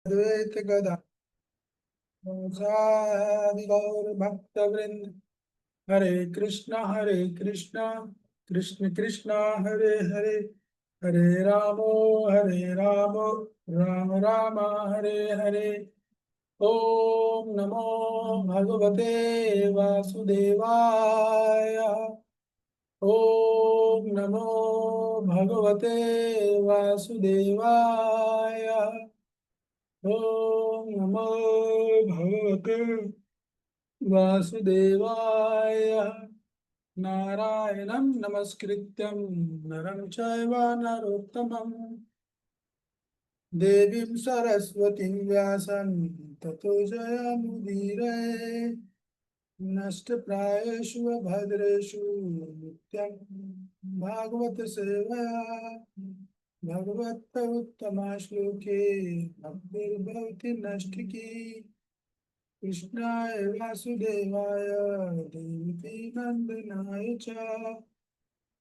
द्वैत गदा गौर भक्त वृंद। हरे कृष्णा कृष्ण कृष्णा हरे हरे, हरे रामो राम राम हरे हरे। ओम नमो भगवते वासुदेवाय। ओम नमो भगवते वासुदेवाय। ओम नमो भगवते वासुदेवाय। नारायणं नमस्कृत्यं नरं चैव नरोत्तमं देवीं सरस्वतीं व्यासं ततो जयमुदीरये। नष्टप्रायेषु भद्रेषु नित्यं भागवत सेवया भगवत उत्तमा श्लोके भक्तिर्भवति नष्टिकी। कृष्णाय वासुदेवाय देवकी नंदनाय च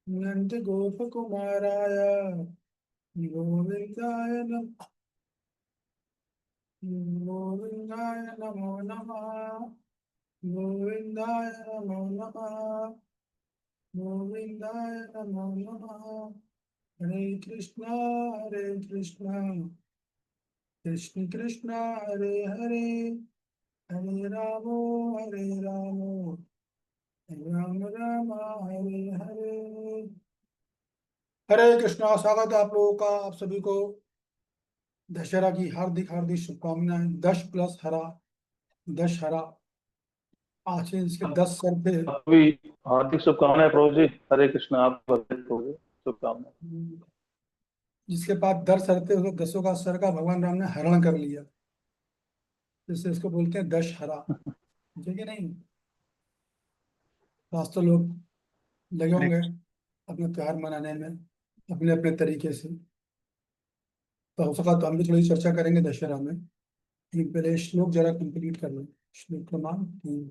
नंद गोपकुमाराय गोविंदाय गोविंदाय नमो नमः। गोविंदाय नमो नमः। गोविंदाय नमो नमः। हरे कृष्णा कृष्ण कृष्णा हरे हरे, हरे रामो राम राम हरे हरे। हरे कृष्णा। स्वागत है आप लोगों का, आप सभी को दशहरा की हार्दिक हार्दिक शुभकामनाएं। 10 + हरा, 10 हरा। आज से इसके 10 सर थे। अभी हार्दिक शुभकामनाएं प्रभु जी। हरे कृष्ण। आपको शुभकामनाएं। जिसके पास 10 सर थे उसको 10 का सर का भगवान राम ने हरण कर लिया, जिससे इसको बोलते हैं 10 हरा। ठीक है नहीं? आज तो लोग लगे होंगे अपने त्योहार मनाने में अपने अपने तरीके से। तो हो सका तो हम भी थोड़ी चर्चा करेंगे दशहरा में, लेकिन पहले श्लोक जरा कंप्लीट कर लें। श्लोक प्रमाण 3।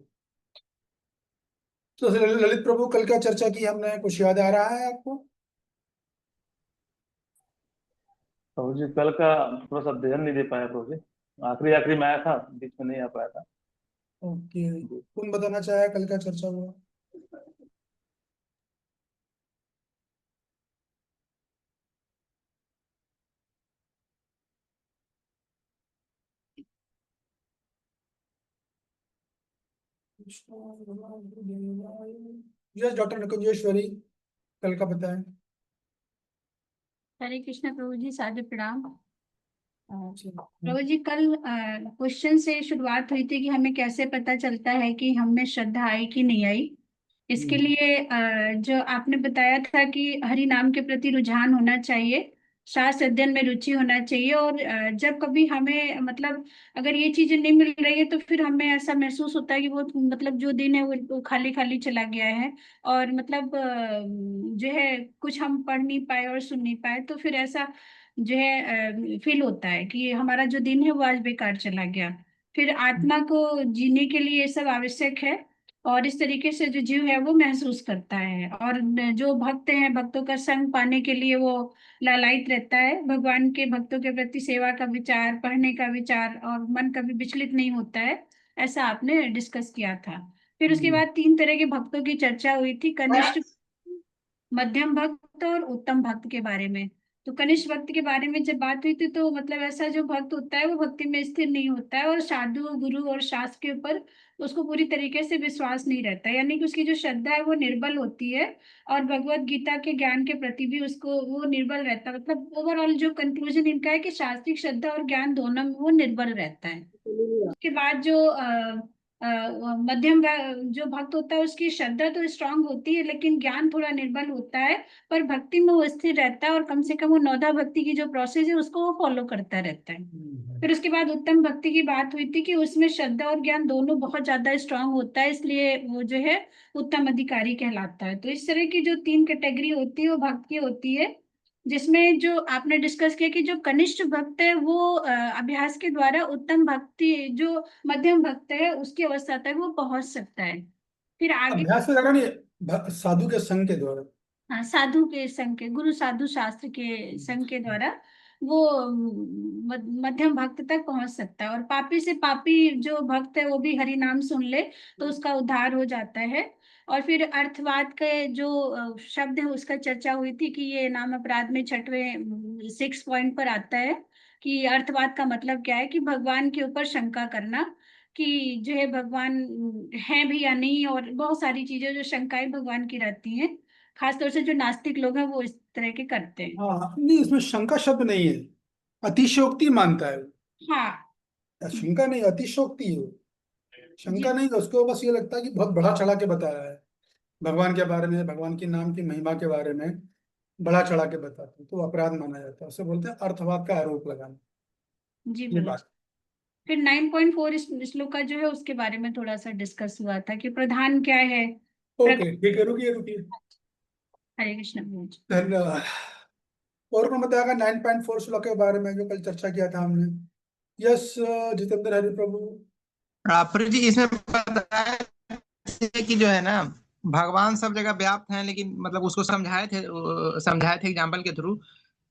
तो ललित प्रभु, कल क्या चर्चा की हमने, कुछ याद आ रहा है आपको? प्रभु जी कल का थोड़ा सा ध्यान नहीं दे पाया प्रभु जी। आखिरी आखिरी में आया था, बीच में नहीं आ पाया था ओके। जी। कौन बताना चाहे कल क्या चर्चा हुआ? यस डॉक्टर निकुंजेश्वरी, कल का बताएं। हरे कृष्ण प्रभु जी, सादर प्रणाम। अच्छा। प्रभु जी, कल क्वेश्चन से शुरुआत हुई थी कि हमें कैसे पता चलता है कि हम में श्रद्धा आई कि नहीं आई। इसके लिए जो आपने बताया था कि हरि नाम के प्रति रुझान होना चाहिए, शास्त्र अध्ययन में रुचि होना चाहिए, और जब कभी हमें मतलब अगर ये चीजें नहीं मिल रही है तो फिर हमें ऐसा महसूस होता है कि वो मतलब जो दिन है वो खाली खाली चला गया है, और मतलब जो है कुछ हम पढ़ नहीं पाए और सुन नहीं पाए, तो फिर ऐसा जो है फील होता है कि हमारा जो दिन है वो आज बेकार चला गया। फिर आत्मा को जीने के लिए ये सब आवश्यक है, और इस तरीके से जो जीव है वो महसूस करता है, और जो भक्त हैं भक्तों का संग पाने के लिए वो लालायित रहता है। भगवान के भक्तों के प्रति सेवा का विचार, पढ़ने का विचार, और मन कभी विचलित नहीं होता है। ऐसा आपने डिस्कस किया था। फिर उसके बाद 3 तरह के भक्तों की चर्चा हुई थी, कनिष्ठ, मध्यम भक्त और उत्तम भक्त के बारे में। तो कनिष्ठ भक्त के बारे में जब बात हुई थी तो मतलब ऐसा जो भक्त होता है वो भक्ति में स्थिर नहीं होता है, और साधु गुरु और शास्त्र के ऊपर उसको पूरी तरीके से विश्वास नहीं रहता है, यानी कि उसकी जो श्रद्धा है वो निर्बल होती है, और भगवत गीता के ज्ञान के प्रति भी उसको वो निर्बल रहता है। मतलब ओवरऑल जो कंक्लूजन इनका है कि शास्त्रिक श्रद्धा और ज्ञान दोनों में वो निर्बल रहता है। उसके बाद जो जो भक्त होता है उसकी श्रद्धा तो स्ट्रांग होती है लेकिन ज्ञान थोड़ा निर्बल होता है, पर भक्ति में वो स्थिर रहता है, और कम से कम वो नौधा भक्ति की जो प्रोसेस है उसको वो फॉलो करता रहता है। फिर उसके बाद उत्तम भक्ति की बात हुई थी कि उसमें श्रद्धा और ज्ञान दोनों बहुत ज्यादा स्ट्रांग होता है, इसलिए वो जो है उत्तम अधिकारी कहलाता है। तो इस तरह की जो 3 कैटेगरी होती है वो भक्त की होती है, जिसमें जो आपने डिस्कस किया कि जो कनिष्ठ भक्त है वो अभ्यास के द्वारा उत्तम भक्ति, जो मध्यम भक्त है उसकी अवस्था तक वो पहुंच सकता है। फिर आगे अभ्यास में लगा नहीं, साधु के संग के द्वारा। हाँ, साधु के संग के, गुरु साधु शास्त्र के संग के द्वारा वो मध्यम भक्त तक पहुंच सकता है, और पापी से पापी जो भक्त है वो भी हरि नाम सुन ले तो उसका उद्धार हो जाता है। और फिर अर्थवाद के जो शब्द है उसका चर्चा हुई थी कि ये नाम अपराध में 6वें पॉइंट पर आता है कि अर्थवाद का मतलब क्या है, कि भगवान के ऊपर शंका करना कि जो है भगवान है भी या नहीं, और बहुत सारी चीजें जो शंकाएं भगवान की रहती हैं, खासतौर से जो नास्तिक लोग हैं वो इस तरह के करते हैं। हाँ, नहीं इसमें शंका शब्द नहीं है, अतिशयोक्ति मानता है वो। हाँ शंका नहीं, अतिशयोक्ति है वो। जी। शंका नहीं, उसको बस ये लगता है कि बहुत बढ़ा चढ़ा के बताया है भगवान के बारे में, भगवान के नाम की महिमा के बारे में बढ़ा चढ़ा के बताते हैं, तो अपराध माना जाता है, उसे बोलते हैं अर्थवाद का आरोप लगाना। जी ये बिल्कुल। बात। फिर 9.4 श्लोक का जो है उसके बारे में थोड़ा सा डिस्कस हुआ था कि प्रधान क्या है। ओके ठीक है, रुकिए रुकिए। हरे कृष्ण बोल। धन्यवाद। और कौन बताएगा 9.4 श्लोक के बारे में जो कल चर्चा किया था हमने? यस, जितेंद्र हरि प्रभु। प्रिय जी, इसमें बताया है कि जो है ना, भगवान सब जगह व्याप्त हैं, लेकिन मतलब उसको समझाए थे एग्जाम्पल के थ्रू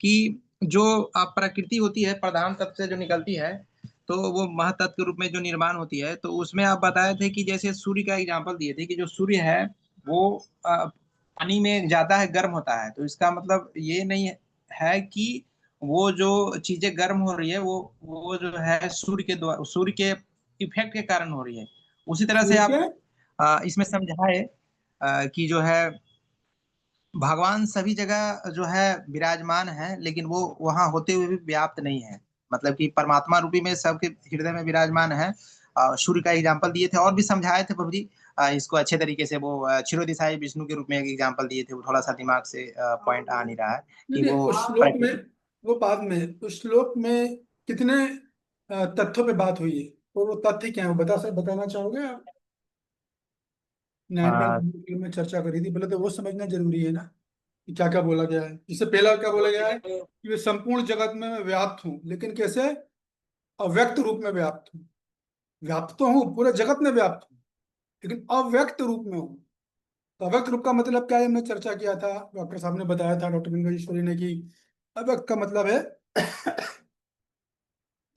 कि जो प्रकृति होती है प्रधान तत्व से जो निकलती है, तो वो महतत्व के रूप में जो निर्माण होती है, तो उसमें आप बताए थे कि जैसे सूर्य का एग्जाम्पल दिए थे कि जो सूर्य है वो पानी में ज्यादा है, गर्म होता है, तो इसका मतलब ये नहीं है कि वो जो चीजें गर्म हो रही है वो जो है सूर्य के इफेक्ट के कारण हो रही है। उसी तरह से सूर्य आप के इसमें समझाए कि जो है भगवान सभी जगह जो है विराजमान है, लेकिन वो वहां होते हुए भी व्याप्त नहीं है, मतलब कि परमात्मा रूपी में सबके हृदय में विराजमान है। सूर्य का एग्जाम्पल दिए थे और भी समझाए थे प्रभु जी, इसको अच्छे तरीके से। वो क्षीरोदिशाई विष्णु के रूप में एक एग्जाम्पल दिए थे, वो थोड़ा सा दिमाग से पॉइंट आ नहीं रहा है नहीं कि नहीं, वो उस श्लोक में, प्राकृतिक। वो बाद में उस श्लोक में कितने तथ्यों पे बात हुई है, और वो तथ्य क्या है वो बताना चाहोगे आप? 9.4 में चर्चा करी थी, पहले तो वो समझना जरूरी है ना कि क्या क्या बोला गया है। इससे पहला क्या बोला गया है कि वे संपूर्ण जगत में मैं व्याप्त हूँ, लेकिन कैसे? अव्यक्त रूप में व्याप्त हूँ। व्याप्त तो हूँ, पूरे जगत में व्याप्त हूँ, लेकिन अव्यक्त रूप में हूँ। तो अव्यक्त रूप का मतलब क्या है, हमने चर्चा किया था, डॉक्टर साहब ने बताया था, डॉक्टर विंगेश्वरी ने, कि अव्यक्त का मतलब है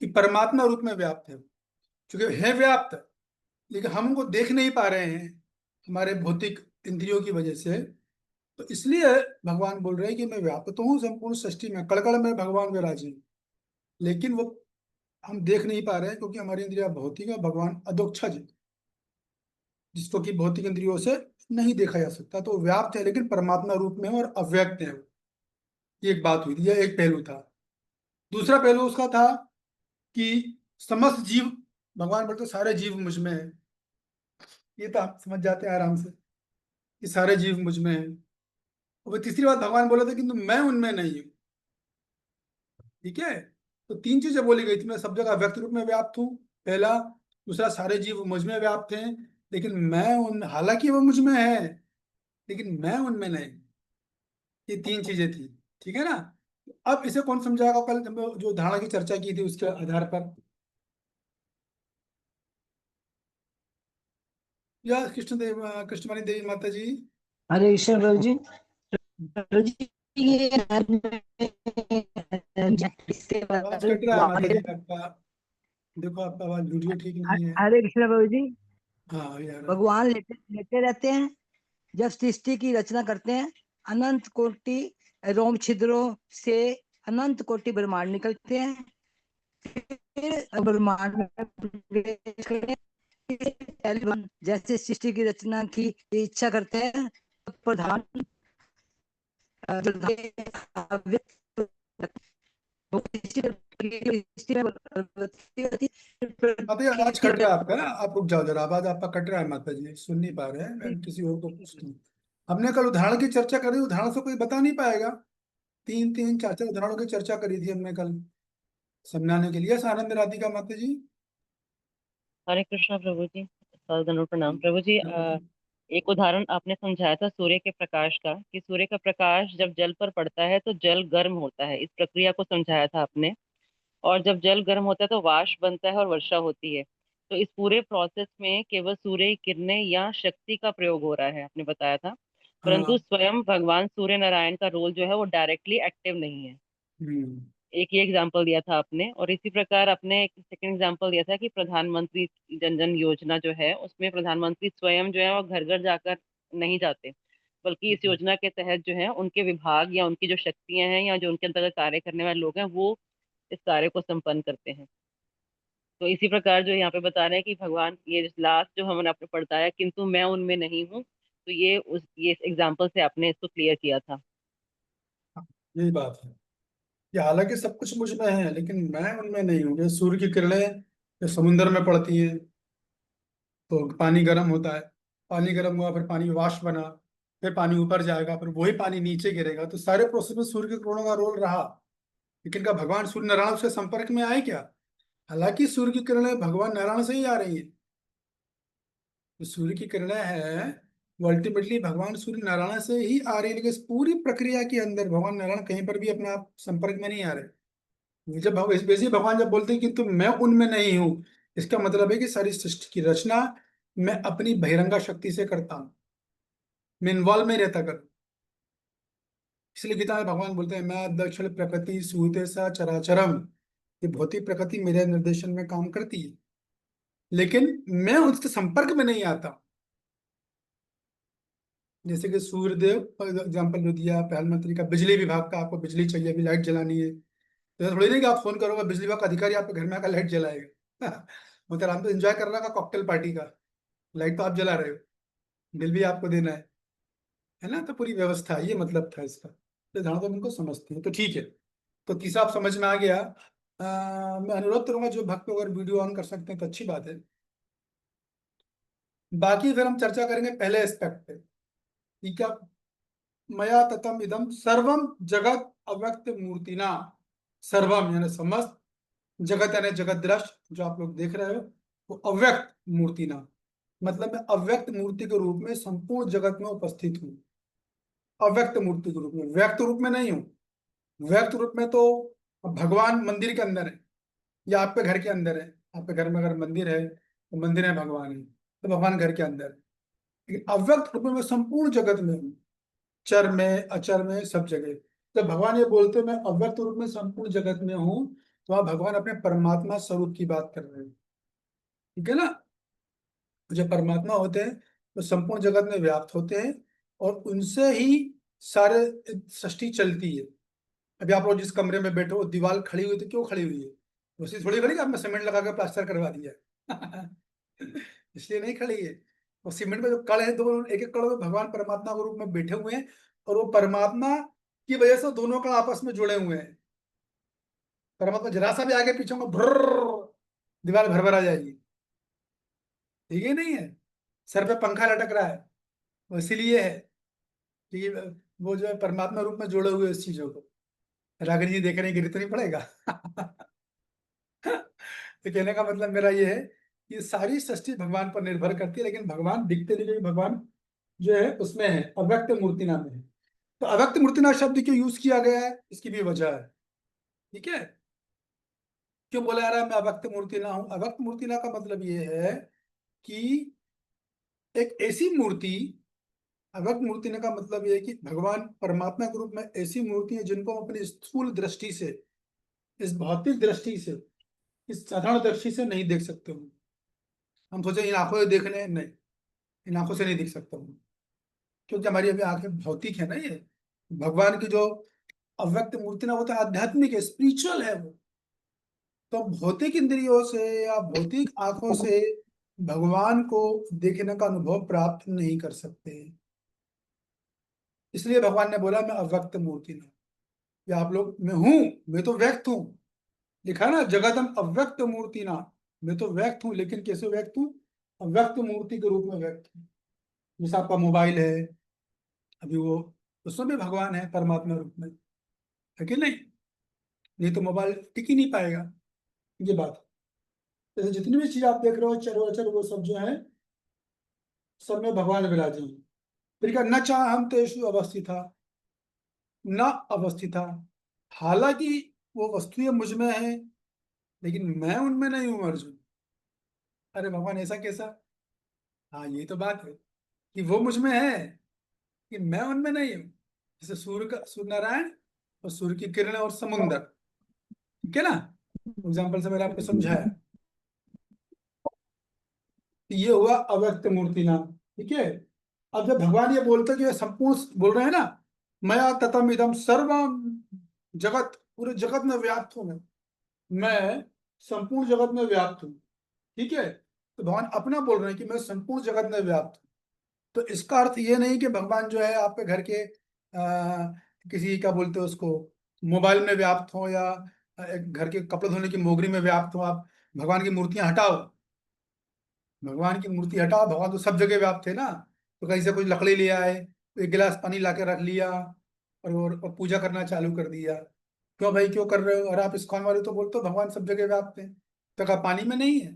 कि परमात्मा रूप में व्याप्त है, क्योंकि है व्याप्त, लेकिन हम उनको देख नहीं पा रहे हैं हमारे भौतिक इंद्रियों की वजह से। तो इसलिए भगवान बोल रहे हैं कि मैं व्याप्त तो हूँ संपूर्ण सृष्टि में, कण कण में भगवान विराजी हैं। लेकिन वो हम देख नहीं पा रहे हैं क्योंकि हमारी इंद्रिया भौतिक है, भगवान अधोक्षज है, जिसको कि भौतिक इंद्रियों से नहीं देखा जा सकता। तो वो व्याप्त है लेकिन परमात्मा रूप में है और अव्यक्त है। ये एक बात हुई थी, यह एक पहलू था। दूसरा पहलू उसका था कि समस्त जीव, भगवान बोलते सारे जीव मुझ में है। ये तो आप समझ जाते हैं आराम से कि सारे जीव मुझ में है। और फिर तीसरी बात भगवान बोले थे किंतु मैं उनमें नहीं हूँ। ठीक है, तो तीन चीजें बोली गई थी, मैं सब जगह व्यक्त रूप में व्याप्त हूँ, पहला। दूसरा, सारे जीव मुझ में व्याप्त हैं, लेकिन मैं उन, हालांकि वो मुझ में है लेकिन मैं उनमें नहीं। ये तीन चीजें थी। ठीक है ना? अब इसे कौन समझाएगा? कल जब जो धारणा की चर्चा की थी उसके आधार पर, या कृष्णदेव, कृष्णवाणी देवी माता जी। हरे कृष्ण प्रभु जी। प्रभु जी, ये इसके आवाज बारे कट रहा है माता जी में- आपका। देखो आपका आवाज, वीडियो ठीक नहीं है। हरे कृष्ण प्रभु जी। हाँ यार। भगवान लेटे लेटे रहते हैं जब सृष्टि की रचना करते हैं। अनंत कोटि रोम छिद्रों से अनंत कोटि ब्रह्मांड निकलते हैं। फिर ब्रह्मांड में प्रवेश करते हैं। फिर पहले जैसे सृष्टि की रचना की इच्छा करते हैं, तब प्रधान अव्यक्त वो माता जी आवाज कट रहा है आपका, आप रुक जाओ जरा, आवाज आपका कट रहा है माता जी, सुन नहीं पा रहे हैं। मैं किसी और को पूछता हूँ। हमने कल उदाहरण की चर्चा करी, उदाहरण से कोई बता नहीं पाएगा। तीन तीन चार चार उदाहरणों की चर्चा करी थी हमने कल, समझाने के लिए। आनंद राधिका माता जी। हरे कृष्णा प्रभु जी। साधु प्रणाम प्रभु जी। एक उदाहरण आपने समझाया था सूर्य के प्रकाश का, कि सूर्य का प्रकाश जब जल पर पड़ता है तो जल गर्म होता है, इस प्रक्रिया को समझाया था आपने। और जब जल गर्म होता है तो वाष्प बनता है और वर्षा होती है। तो इस पूरे प्रोसेस में केवल सूर्य की किरणें या शक्ति का प्रयोग हो रहा है, आपने बताया था। परंतु हाँ। स्वयं भगवान सूर्य नारायण का रोल जो है वो डायरेक्टली एक्टिव नहीं है। हम्म। एक ये एग्जाम्पल दिया था आपने, और इसी प्रकार आपने एक सेकंड एग्जाम्पल दिया था कि प्रधानमंत्री जन जन योजना जो है उसमें प्रधानमंत्री स्वयं जो है वो घर घर जाकर नहीं जाते, बल्कि इस योजना के तहत जो है उनके विभाग या उनकी जो शक्तियां हैं या जो उनके अंतर्गत कार्य करने वाले लोग हैं वो इस कार्य को संपन्न करते हैं। तो इसी प्रकार जो यहाँ पे बता रहे हैं कि भगवान, ये लास्ट जो हमने आपने पढ़ता है, किंतु मैं उनमें नहीं हूँ, तो ये एग्जाम्पल से आपने इसको क्लियर किया था। यही बात है कि हालांकि सब कुछ मुझ में है लेकिन मैं उनमें नहीं हूँ। जैसे सूर्य की किरणें जो समुद्र में पड़ती हैं तो पानी गर्म होता है, पानी गर्म हुआ फिर पानी वाष्प बना, फिर पानी ऊपर जाएगा, फिर वही पानी नीचे गिरेगा। तो सारे प्रोसेस में सूर्य के किरणों का रोल रहा। लेकिन क्या भगवान सूर्य नारायण उसके संपर्क में आए क्या? हालांकि सूर्य की किरणें भगवान नारायण से ही आ रही हैं। जो सूर्य की किरणें हैं वो अल्टीमेटली भगवान सूर्य नारायण से ही आ रही है, लेकिन इस पूरी प्रक्रिया के अंदर भगवान नारायण कहीं पर भी अपने आप संपर्क में नहीं आ रहे। जब वैसे ही भगवान जब बोलते हैं कि तुम मैं उनमें नहीं हूं, इसका मतलब है कि सारी सृष्टि की रचना मैं अपनी बहिरंगा शक्ति से करता हूं, मैं इन्वॉल्व में रहता कर। इसलिए गीता में भगवान बोलते हैं मैं दक्षिण प्रकृति सूते सा चराचरम। ये भौतिक प्रकृति मेरे निर्देशन में काम करती है लेकिन मैं उसके संपर्क में नहीं आता। जैसे कि सूर्यदेव फॉर एग्जाम्पल जो दिया प्रधानमंत्री का, बिजली विभाग का, आपको बिजली चाहिए, अभी लाइट जलानी है, तो ऐसा थोड़ी नहीं कि आप फोन करोगे बिजली विभाग का अधिकारी आपके घर में आकर लाइट जलाएगा। वो तो आराम से एंजॉय कर रहा का कॉकटेल पार्टी का, लाइट तो आप जला रहे हो, बिल भी आपको देना है ना। तो पूरी व्यवस्था है, ये मतलब था इसका। तो ध्यान तो उनको समझते हैं, तो ठीक है। तो तीसरा आप समझ में आ गया। मैं अनुरोध करूंगा जो भक्त अगर वीडियो ऑन कर सकते हैं तो अच्छी बात है। बाकी फिर हम चर्चा करेंगे पहले एस्पेक्ट पे। ठीक है। मया ततम इदम सर्वम जगत अव्यक्त मूर्तिना। सर्वम यानी समस्त, जगत यानी जगत दृश्य जो आप लोग देख रहे हो वो अव्यक्त मूर्तिना, मतलब मैं अव्यक्त मूर्ति के रूप में संपूर्ण जगत में उपस्थित हूँ। अव्यक्त मूर्ति के रूप में, व्यक्त रूप में नहीं हूँ। व्यक्त रूप में तो भगवान मंदिर के अंदर है या आपके घर के अंदर है। आपके घर में अगर मंदिर है तो मंदिर है, भगवान है, तो भगवान घर के अंदर है। लेकिन अव्यक्त रूप में मैं संपूर्ण जगत में हूँ, चर में अचर में सब जगह। तो भगवान ये बोलते हैं मैं अव्यक्त रूप में संपूर्ण जगत में हूँ, तो आप भगवान अपने परमात्मा स्वरूप की बात कर रहे हैं। ठीक है ना। जो परमात्मा होते हैं वो संपूर्ण जगत में व्याप्त होते हैं और उनसे ही सारे सृष्टि चलती है। अभी आप लोग जिस कमरे में बैठे हो दीवार खड़ी हुई तो क्यों खड़ी हुई है? वैसे थोड़ी खड़ी कि आपने सीमेंट लगा कर प्लास्टर करवा दिया है। इसलिए नहीं खड़ी है। वो सीमेंट में जो कण है, दो एक एक कण में भगवान परमात्मा के रूप में बैठे हुए हैं और वो परमात्मा की वजह से दोनों कण आपस में जुड़े हुए हैं। परमात्मा जरा सा भी आगे पीछे होगा भ्रर, दीवार भरभरा जाएगी। ठीक है नहीं है। सर पे पंखा लटक रहा है, वो इसीलिए है कि वो जो है परमात्मा रूप में जोड़े हुए इस चीजों को। रागिनी जी देख रहे हैं गिर तो नहीं पड़ेगा। तो कहने का मतलब मेरा ये है कि सारी सृष्टि भगवान पर निर्भर करती है, लेकिन भगवान दिखते नहीं, क्योंकि भगवान जो है उसमें है, अव्यक्त मूर्तिना में है। तो अव्यक्त मूर्तिना शब्द क्यों यूज किया गया है, इसकी भी वजह है। ठीक है। क्यों बोला जा रहा है मैं अव्यक्त मूर्तिना हूं? अव्यक्त मूर्तिना का मतलब ये है कि एक ऐसी मूर्ति, अव्यक्त मूर्तिना का मतलब ये है कि भगवान परमात्मा के रूप में ऐसी मूर्ति है जिनको हम अपनी स्थूल दृष्टि से, इस भौतिक दृष्टि से, इस साधारण दृष्टि से नहीं देख सकते हूँ। हम सोचे इन आंखों से देख लें, नहीं, इन आंखों से नहीं देख सकता हूँ, क्योंकि हमारी अभी आंखें भौतिक है ना। ये भगवान की जो अव्यक्त मूर्ति ना, वो तो आध्यात्मिक है, स्पिरिचुअल है वो। तो हम भौतिक इंद्रियों से या भौतिक आंखों से भगवान को देखने का अनुभव प्राप्त नहीं कर सकते। इसलिए भगवान ने बोला मैं अव्यक्त मूर्ति ना, या आप लोग मैं हूं, मैं तो व्यक्त हूं। लिखा ना जगतम अव्यक्त मूर्ति ना, मैं तो व्यक्त हूं, लेकिन कैसे व्यक्त हूं? अव्यक्त मूर्ति के रूप में व्यक्त हूं। जैसे आपका मोबाइल है, अभी वो उसमें भी भगवान है परमात्मा रूप में, है कि नहीं? नहीं तो मोबाइल टिक ही नहीं पाएगा। ये बात है। जैसे जितनी भी चीज आप देख रहे हो चरो अचर, वो सब जो है सब में भगवान विराजे हैं। फिर क्या न चाह हम तेषु अवस्थिता, न अवस्थिता, हालांकि वो वस्तुएं मुझ में है लेकिन मैं उनमें नहीं हूं अर्जुन। अरे भगवान ऐसा कैसा? हाँ यही तो बात है कि वो मुझ में है कि मैं उनमें नहीं हूँ। जैसे सूर्य का, सूर्य नारायण और सूर्य की किरण और समुंदर, ठीक है ना, एग्जाम्पल से मैंने आपको समझाया। ये हुआ अव्यक्त मूर्ति नाम। ठीक है, अब जब भगवान ये बोलते कि संपूर्ण बोल रहे हैं ना, मया ततम इदम सर्वम जगत, पूरे जगत में व्याप्त हूं मैं संपूर्ण जगत में व्याप्त हूँ। ठीक है, तो भगवान अपना बोल रहे हैं कि मैं संपूर्ण जगत में व्याप्त हूँ। तो इसका अर्थ ये नहीं कि भगवान जो है आपके घर के किसी क्या बोलते हैं उसको, मोबाइल में व्याप्त हो, या एक घर के कपड़े धोने की मोगरी में व्याप्त हो। आप भगवान की मूर्तियां हटाओ, भगवान की मूर्ति हटाओ, भगवान तो सब जगह व्याप्त है ना। तो कहीं से कोई लकड़ी ले आए, तो एक गिलास पानी ला के रख लिया और पूजा करना चालू कर दिया। क्यों भाई क्यों कर रहे हो? और आप इस्कॉन वाले तो बोलते हो भगवान सब जगह व्याप्त है, तो क्या पानी में नहीं है?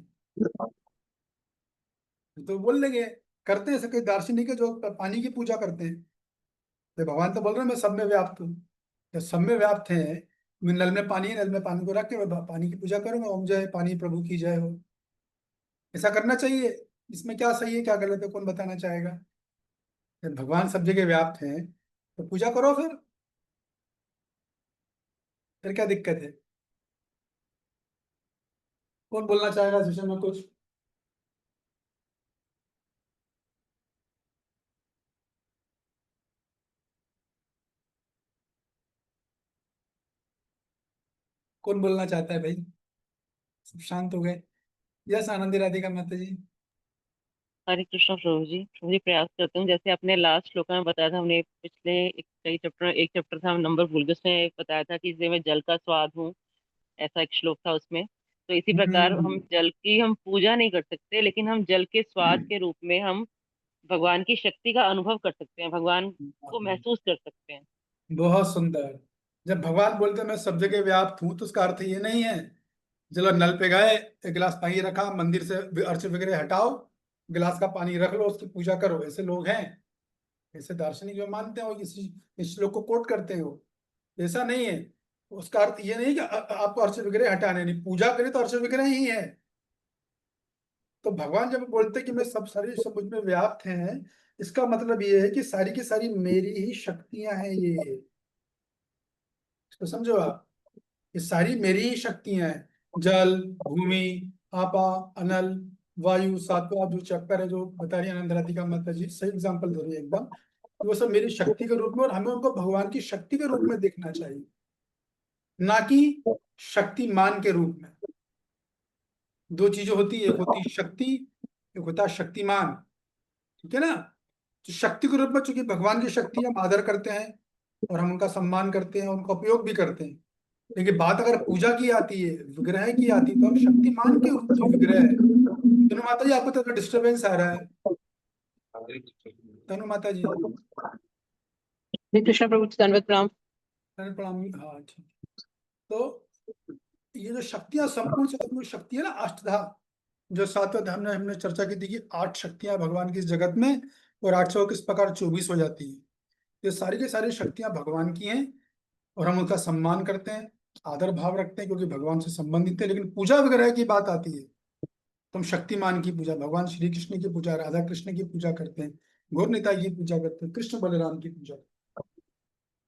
तो बोल लेंगे, करते हैं ऐसे कई दार्शनिक है जो पानी की पूजा करते हैं। तो भगवान तो बोल रहे हैं मैं सब में व्याप्त हूँ। जब सब में व्याप्त है, मैं नल में पानी है, नल में पानी को रख के मैं पानी की पूजा करूंगा, ओम जय पानी प्रभु की जय हो। ऐसा करना चाहिए। इसमें क्या सही है क्या गलत है, कौन बताना चाहेगा? जब भगवान सब जगह व्याप्त हैं तो पूजा करो फिर क्या दिक्कत है? कौन बोलना चाहेगा इस विषय में कुछ? कौन बोलना चाहता है भाई? सब शांत हो गए। यस आनंदी राधिका माता जी। हरे कृष्णा प्रभु जी प्रयास करते हूँ। जैसे आपने लास्ट श्लोक में बताया था, हमने पिछले कई चैप्टर, एक चैप्टर था, हम नंबर भूल गए, उसमें बताया था कि इसे मैं जल का स्वाद हूँ, ऐसा एक श्लोक था उसमें। तो इसी प्रकार हम हम्म। जल की हम पूजा नहीं कर सकते, लेकिन हम जल के स्वाद के रूप में हम भगवान की शक्ति का अनुभव कर सकते हैं, भगवान को महसूस कर सकते हैं। बहुत सुंदर। जब भगवान बोलते हैं मैं सब जगह व्याप्त हूँ, तो उसका अर्थ ये नहीं है चलो नल पे गए, एक गिलास पानी रखा, मंदिर से अर्च वगैरह हटाओ, गिलास का पानी रख लो, उसकी पूजा करो। ऐसे लोग हैं, ऐसे दार्शनिक जो मानते हो इस श्लोक को कोट करते हो। ऐसा नहीं है। उसका अर्थ ये नहीं कि आपको अर्च वगैरह हटाने नहीं, पूजा करें तो अर्च वगैरह ही है। तो भगवान जब बोलते हैं कि मैं सब सारी सब मुझ में व्याप्त हैं, इसका मतलब ये है कि सारी की सारी मेरी ही शक्तियां हैं ये। इसको समझो आप, ये सारी मेरी ही शक्तियां हैं। जल, भूमि, आपा, अनल, वायु, सातवां जो चक्कर है जो बता रही है आनंद राधिका माता जी, सही एग्जाम्पल दे रही है एकदम। वो सब मेरी शक्ति के रूप में, और हमें उनको भगवान की शक्ति के रूप में देखना चाहिए, ना कि शक्तिमान के रूप में। दो चीजें होती है, एक होती है शक्ति, एक होता है शक्तिमान। ठीक है ना? तो शक्ति के रूप में चूंकि भगवान की शक्ति हम आदर करते हैं, और हम उनका सम्मान करते हैं, उनका उपयोग भी करते हैं। लेकिन बात अगर पूजा की आती है, विग्रह की आती है, तो हम शक्तिमान के जो विग्रह है। तनु माता जी आपको तो डिस्टरबेंस आ रहा है। तनु माता जी। हरे कृष्णा प्रभु जी, दंडवत प्रणाम। तनु प्रणाम। हाँ ठीक। तो ये जो शक्तियां संपूर्ण से संपूर्ण शक्ति है ना, अष्टधा, जो सातवें अध्याय में हमने चर्चा की थी कि 8 शक्तियां भगवान की इस जगत में, और 800 किस प्रकार 24 हो जाती है। ये सारी की सारी शक्तियां भगवान की हैं, और हम उनका सम्मान करते हैं, आदर भाव रखते हैं, क्योंकि भगवान से संबंधित है। लेकिन पूजा वगैरह की बात आती है तो हम शक्तिमान की पूजा, भगवान श्री कृष्ण की पूजा, राधा कृष्ण की पूजा करते हैं, गौर निताई की पूजा करते हैं, कृष्ण बलराम की पूजा।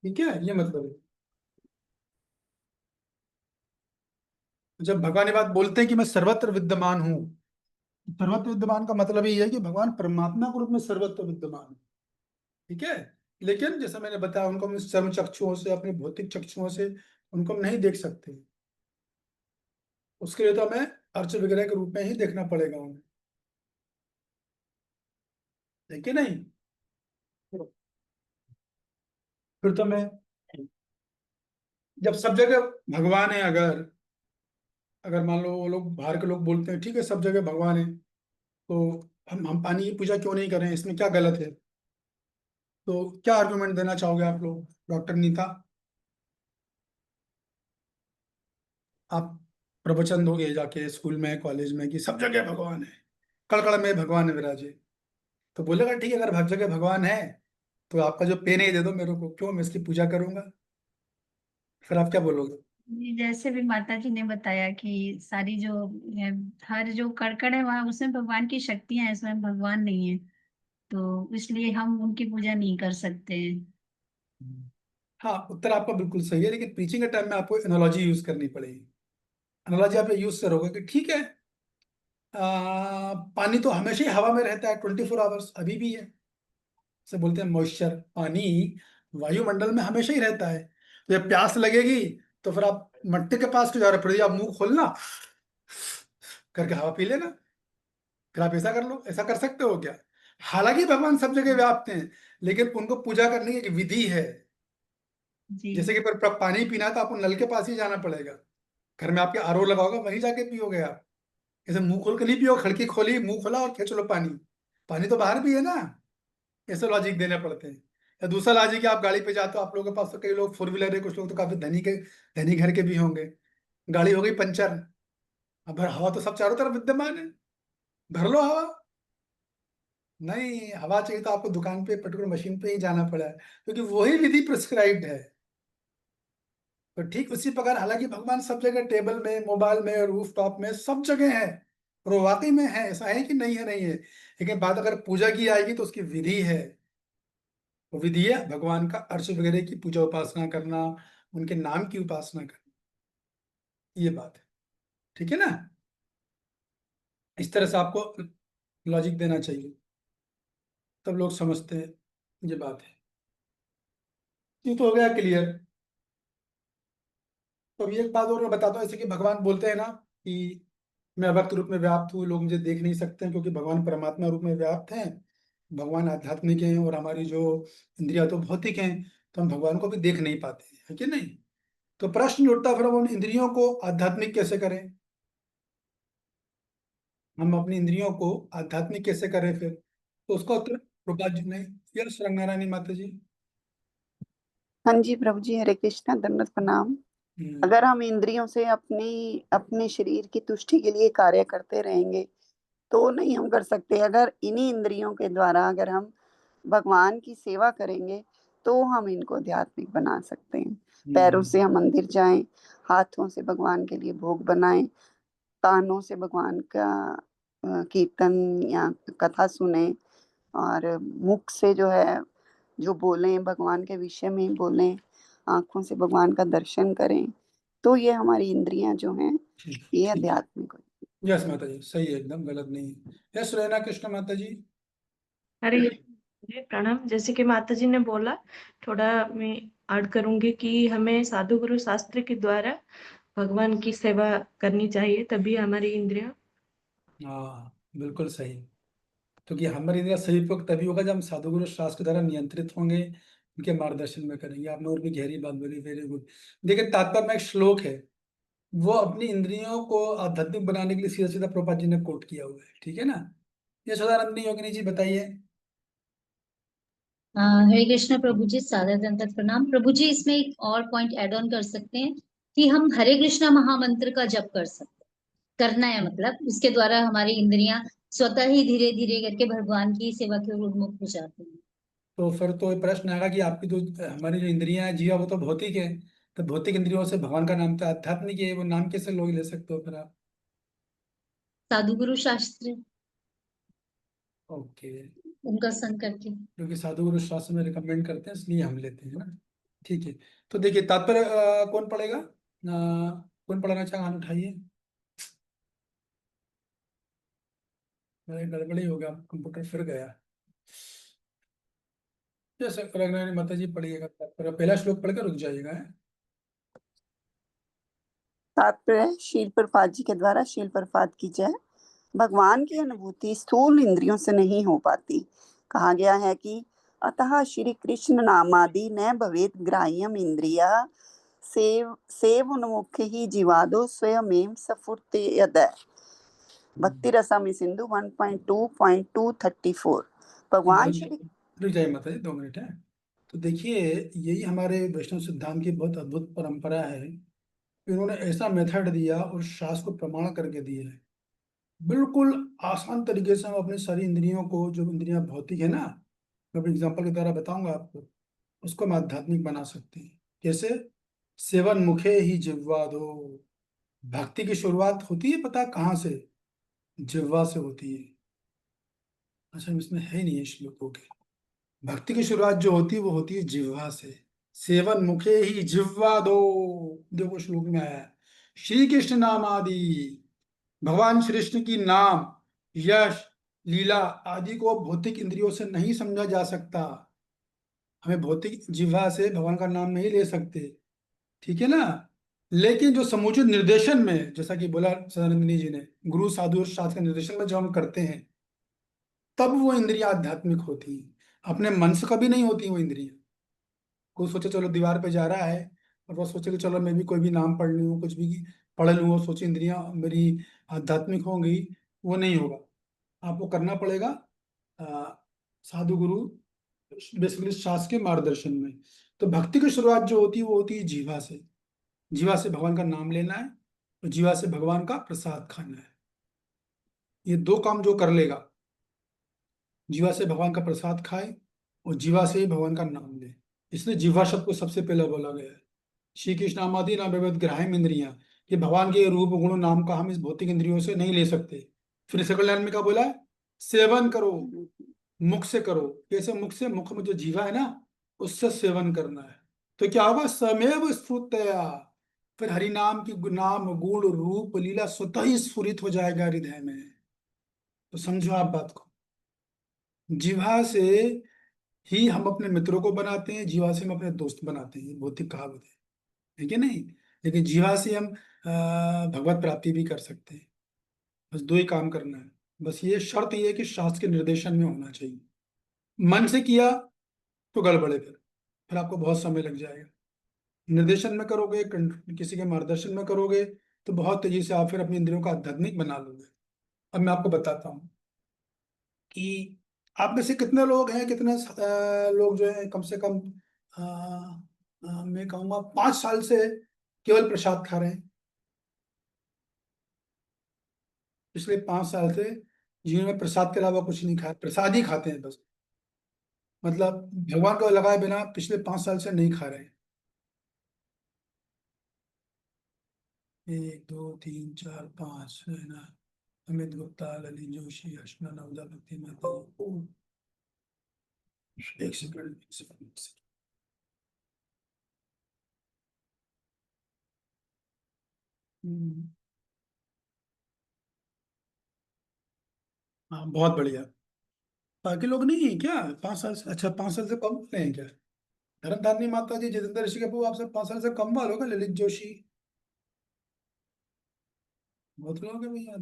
ठीक है, ये मतलब है। जब भगवान ये बात बोलते हैं कि मैं सर्वत्र विद्यमान हूँ, सर्वत्र विद्यमान का मतलब ये है कि भगवान परमात्मा के रूप में सर्वत्र विद्यमान है। ठीक है, लेकिन जैसा मैंने बताया, उनको हम चर्म चक्षुओं से, अपने भौतिक चक्षुओं से उनको हम नहीं देख सकते। उसके लिए तो हमें अर्च विग्रह के रूप में ही देखना पड़ेगा उन्हें, है कि नहीं? फिर तो मैं, जब सब जगह भगवान है, अगर अगर मान लो वो लोग बाहर के लोग बोलते हैं ठीक है सब जगह भगवान है, तो हम पानी की पूजा क्यों नहीं कर रहे हैं, इसमें क्या गलत है? तो क्या आर्गुमेंट देना चाहोगे आप लोग, डॉक्टर नीता? आप प्रवचन दोगे जाके स्कूल में, कॉलेज में, कि सब जगह भगवान है, कड़ में भगवान है विराजे। तो बोलेगा ठीक है, अगर हर जगह भगवान है तो आपका जो पेन है दे दो मेरे को, क्यों, मैं इसकी पूजा करूंगा। फिर आप क्या बोलोगे? जी, जैसे भी माता जी ने बताया कि सारी जो है, हर जो कड़कड़ है वहां उसमें भगवान की शक्तियां हैं, इसमें भगवान नहीं है, तो इसलिए हम उनकी पूजा नहीं कर सकते हैं। हाँ, उत्तर आपका बिल्कुल सही है, लेकिन प्रीचिंग के टाइम में आपको एनालॉजी यूज करनी पड़ेगी। एनालॉजी आप यूज करोगे कि ठीक है, पानी तो हमेशा ही हवा में रहता है 24 आवर्स, अभी भी है। से बोलते हैं मॉइस्चर, पानी वायुमंडल में हमेशा ही रहता है। तो जब प्यास लगेगी तो फिर आप मट्टी के पास क्यों जा रहे हो, फिर आप मुंह खोलना करके हवा पी लेना। फिर आप ऐसा कर लो, ऐसा कर सकते हो क्या? हालांकि भगवान सब जगह व्याप्त हैं, लेकिन उनको पूजा करने की एक विधि है। जी जैसे कि पर पानी पीना है तो आपको नल के पास ही जाना पड़ेगा। घर में आपके आरओ लगा होगा, वहीं जाके पियोगे आप। ऐसे मुंह खोल के नहीं पियो, खिड़की खोली, मुंह खोला और खींच लो पानी। पानी तो बाहर भी है ना। ऐसे लॉजिक देने पड़ते हैं। या दूसरा लॉजिक है, आप गाड़ी पे जाते हो, आप लोगों के पास तो कई लोग फोर व्हीलर है, कुछ लोग तो काफी धनी घर के भी होंगे। गाड़ी हो गई पंचर, अब हवा तो सब चारों तरफ विद्यमान है, भर लो हवा। नहीं, हवा चाहिए तो आपको दुकान पे पर्टिकुलर मशीन पे ही जाना पड़ा है, क्योंकि वही विधि प्रिस्क्राइब्ड है। तो ठीक उसी प्रकार, हालांकि भगवान सब जगह, टेबल में, मोबाइल में, रूफ टॉप में, सब जगह है। और वो वाकई में है, ऐसा है कि नहीं है, नहीं है। लेकिन बात अगर पूजा की आएगी तो उसकी विधि है। वो विधि है भगवान का अर्च वगैरह की पूजा उपासना करना, उनके नाम की उपासना करना। ये बात है, ठीक है ना। इस तरह से आपको लॉजिक देना चाहिए, तब लोग समझते हैं। ये बात है। ये तो हो गया क्लियर। तो अभी एक बात और मैं बताता हूँ, ऐसे कि भगवान बोलते हैं ना कि मैं अव्यक्त रूप में व्याप्त हूँ, लोग मुझे देख नहीं सकते हैं, क्योंकि भगवान परमात्मा रूप में व्याप्त हैं। भगवान आध्यात्मिक हैं और हमारी जो इंद्रिया तो भौतिक हैं, तो हम भगवान को भी देख नहीं पाते, है कि नहीं। तो प्रश्न उठता फिर, हम उन इंद्रियों को आध्यात्मिक कैसे करें? हम अपनी इंद्रियों को आध्यात्मिक कैसे करें फिर? तो उसका उत्तर प्रभुपाद जी ने, यस रंगनारायणी माता जी। हाँ जी प्रभु जी, हरे कृष्णा, दंडवत प्रणाम। हम्म, अगर हम इंद्रियों से अपनी अपने शरीर की तुष्टि के लिए कार्य करते रहेंगे तो नहीं हम कर सकते। अगर इन्हीं इंद्रियों के द्वारा अगर हम भगवान की सेवा करेंगे तो हम इनको आध्यात्मिक बना सकते हैं। पैरों से हम मंदिर जाएं, हाथों से भगवान के लिए भोग बनाएं, कानों से भगवान का कीर्तन या कथा सुने, और मुख से जो है जो बोलें भगवान के विषय में बोलें, आंखों से भगवान का दर्शन करें, तो ये हमारी इंद्रियां जो हैं ठीक ये ठीक। आध्यात्मिक हो। यस माता जी, सही है, एकदम गलत नहीं है। यस रैना कृष्ण माता जी। अरे जी प्रणाम। जैसे कि माता जी ने बोला, थोड़ा मैं ऐड करूंगी कि हमें साधु गुरु शास्त्र के द्वारा भगवान की सेवा करनी चाहिए, तभी हमारी इंद्रियां। हाँ बिल्कुल सही। क्योंकि हमारी इंद्रिया सही उपयोग तभी होगा जब हम साधु गुरु शास्त्र के द्वारा नियंत्रित होंगे, उनके मार्गदर्शन में करेंगे। आपने और भी गहरी बात बोली, वेरी गुड। देखिए, तात्पर्य में एक श्लोक है, वो अपनी इंद्रियों को आध्यात्मिक बनाने के लिए सीधा सीधा प्रभुपाद जी ने कोट किया हुआ है, ठीक है ना। ये सदानंद योगिनी जी बताइए। हरे कृष्ण प्रभु जी, सादर दंडवत प्रणाम प्रभु जी। इसमें एक और पॉइंट ऐड ऑन कर सकते हैं कि हम हरे कृष्णा महामंत्र का जप कर सकते हैं। करना है मतलब उसके द्वारा हमारी इंद्रियां स्वतः ही धीरे धीरे करके भगवान की सेवा की ओर उन्मुख हो जाती हैं। तो फिर तो ये प्रश्न आएगा कि आपकी जो हमारी जो इंद्रियां हैं जीवा, वो तो भौतिक है। तो भौतिक इंद्रियों से भगवान का नाम तो आध्यात्मिक है, वो नाम कैसे लोग ले सकते हो फिर आप? साधु गुरु शास्त्र ओके। उनका संग करके। क्योंकि साधु गुरु शास्त्र में रिकमेंड करते हैं, इसलिए हम लेते हैं ना। ठीक है। तो देखिए, तात्पर्य कौन पढ़ेगा? कौन पढ़ाना चाहे, हाथ उठाइए। मेरा गड़बड़ी हो गया, कंप्यूटर फिर गया। जैसे रघुनारायण माता जी पढ़िएगा तात्पर्य, पहला श्लोक पढ़कर रुक जाइएगा, है? तात्पर्य शील प्रपात जी के द्वारा। शील प्रपात की जय। भगवान की अनुभूति स्थूल इंद्रियों से नहीं हो पाती। कहा गया है कि अतः श्री कृष्ण नामादि न भवेत ग्राह्यम इंद्रिया सेव सेव उन्मुख ही जीवादो स्वयमेव सफुर्तयद। भक्ति रसामी सिंधु 1.2.234। भगवान रुक श्री रुक जाइए माता जी, 2 मिनट है। तो देखिए, यही हमारे वैष्णव सिद्धांत की बहुत अद्भुत परंपरा है। इन्होंने ऐसा मेथड दिया और शास्त्र को प्रमाण करके दिया है। बिल्कुल आसान तरीके से हम अपनी सारी इंद्रियों को, जो इंद्रियां भौतिक है ना, मैं अपने एग्जाम्पल के द्वारा बताऊंगा आपको, उसको हम आध्यात्मिक बना सकते हैं। कैसे? सेवन मुखे ही जिह्वा दो। भक्ति की शुरुआत होती है, पता कहाँ से? जिह्वा से होती है। अच्छा, इसमें है नहीं है श्लोकों के। भक्ति की शुरुआत जो होती है वो होती है जिह्वा से। सेवन मुखे ही जिह्वा दो, देखो श्लोक में आया है। श्री कृष्ण नाम आदि, भगवान श्री कृष्ण की नाम, यश, लीला आदि को भौतिक इंद्रियों से नहीं समझा जा सकता। हमें भौतिक जिह्वा से भगवान का नाम नहीं ले सकते, ठीक है ना। लेकिन जो समुचित निर्देशन में, जैसा कि बोला सदानंदनी जी ने, गुरु साधु और शास्त्र के निर्देशन में जब हम करते हैं, तब वो इंद्रियां आध्यात्मिक होती हैं। अपने मन से कभी नहीं होती वो इंद्रियां। कोई सोचे चलो दीवार पे जा रहा है और वो सोचे कि चलो मैं भी कोई भी नाम पढ़ लूँ, कुछ भी पढ़ लूँ, और सोचे इंद्रियां मेरी आध्यात्मिक होंगी, वो नहीं होगा। आपको करना पड़ेगा साधु गुरु, बेसिकली शास्त्र के मार्गदर्शन में। तो भक्ति की शुरुआत जो होती है वो होती है जीवा से। जीवा से भगवान का नाम लेना है और जीवा से भगवान का प्रसाद खाना है। ये दो काम जो कर लेगा, जीवा से भगवान का प्रसाद खाए और जीवा से ही भगवान का नाम ले, इसलिए जीवा शब्द को सबसे पहले बोला गया है। श्री कृष्ण नामादि नाम व्यवत ग्राह्य इंद्रियां, ये भगवान के रूप गुण नाम का हम इस भौतिक इंद्रियों से नहीं ले सकते। फिर सेकंड लाइन में क्या बोला है? सेवन करो, मुख से करो। कैसे मुख से? मुख में जो जीवा है ना, उससे सेवन करना है। तो क्या होगा? समेव स्फुरतया, फिर हरि नाम की नाम गुण रूप लीला स्वतः ही स्फुरित हो जाएगा हृदय में। तो समझो आप बात को, जीवा से ही हम अपने मित्रों को बनाते हैं, जीवा से हम अपने दोस्त बनाते हैं, ये भौतिक कहावत है कि नहीं। लेकिन जीवा से हम भगवत प्राप्ति भी कर सकते हैं। बस दो ही काम करना है। बस ये शर्त ये है कि शास्त्र के निर्देशन में होना चाहिए। मन से किया तो गड़बड़ है, फिर आपको बहुत समय लग जाएगा। निर्देशन में करोगे, किसी के मार्गदर्शन में करोगे, तो बहुत तेजी से आप फिर अपनी इंद्रियों का आध्यात्मिक बना लोगे। अब मैं आपको बताता हूँ कि आप में से कितने लोग हैं, कितने लोग जो है कम से कम मैं कहूँगा 5 साल से केवल प्रसाद खा रहे हैं। पिछले 5 साल से जीवन में प्रसाद के अलावा कुछ नहीं खाया, प्रसाद ही खाते हैं बस। मतलब भगवान को लगाए बिना पिछले 5 साल से नहीं खा रहे हैं। 1 2 3 4 5 है ना। अमित गुप्ता, ललित जोशी, अर्चना नवदा, भक्ति माता। एक सेकंड, एक सेकंड। हाँ बहुत बढ़िया। बाकी लोग नहीं है क्या 5 साल से? अच्छा 5 साल से कम वाले हैं क्या? धर्मधारणी माता जी, जितेंद्र ऋषि कपूर, आपसे 5 साल से कम वाले होगा। ललित जोशी, बहुत लोग हैं भैया।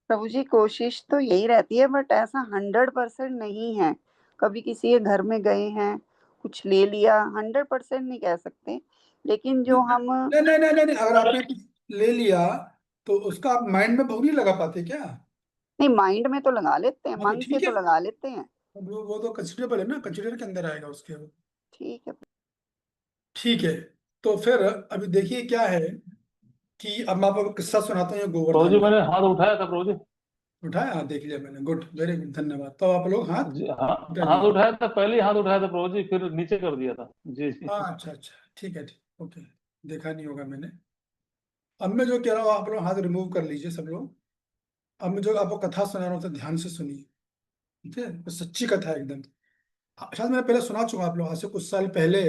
प्रभु जी कोशिश तो यही रहती है, बट ऐसा 100% नहीं है। कभी किसी के घर में गए हैं, कुछ ले लिया, 100% नहीं कह सकते। लेकिन जो हम नहीं नहीं नहीं नहीं नहीं, अगर आपने कुछ ले लिया तो उसका आप माइंड में भोग नहीं लगा पाते क्या? नहीं, माइंड में तो लगा लेते हैं, हाँ तो मन से ठीक है, तो लगा लेते हैं। वो तो कंसिडरेबल है ना, कंसिडर के अंदर आएगा उसके। ठीक है। ठीक है, तो फिर अभी देखिए क्या है कि अब मैं आपको किस्सा सुनाता हूँ ये प्रभु जी गोवर्धन का। मैंने हाथ उठाया था प्रभु जी। उठाया? हाँ देख लिया मैंने, गुड, वेरी गुड, धन्यवाद। तो आप लोग हाथ जी हाँ, उठा हाथ दिए? उठाया था, पहले ही हाथ उठाया था प्रभु जी, फिर नीचे कर दिया था जी जी। हाँ अच्छा अच्छा, ठीक है, ठीक, ओके, देखा नहीं होगा मैंने। अब मैं जो कह रहा हूँ, आप लोग हाथ रिमूव कर लीजिए सब लोग। अब मैं जो आपको कथा सुना रहा हूँ तो ध्यान से सुनिए, ठीक है? तो सच्ची कथा है एकदम। शायद मैंने पहले सुना चुका आप लोग, आज से कुछ साल पहले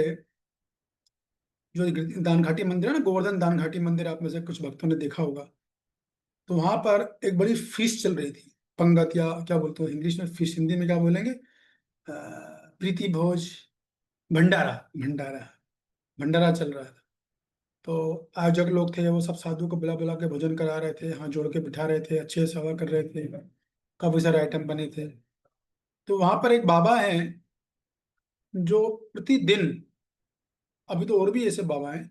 जो दान घाटी मंदिर है ना, गोवर्धन दान घाटी मंदिर, आप में से कुछ भक्तों ने देखा होगा। तो वहां पर एक बड़ी फीस्ट चल रही थी, पंगत, या क्या बोलते हो इंग्लिश में फीस्ट, हिंदी में क्या बोलेंगे? प्रीति भोज, भंडारा, भंडारा, भंडारा चल रहा था। तो आयोजक लोग थे, वो सब साधु को बुला बुला के भोजन करा रहे थे, हाथ जोड़ के बिठा रहे थे, अच्छे से सेवा कर रहे थे, काफी सारे आइटम बने थे। तो वहां पर एक बाबा हैं जो प्रतिदिन, अभी तो और भी ऐसे बाबा हैं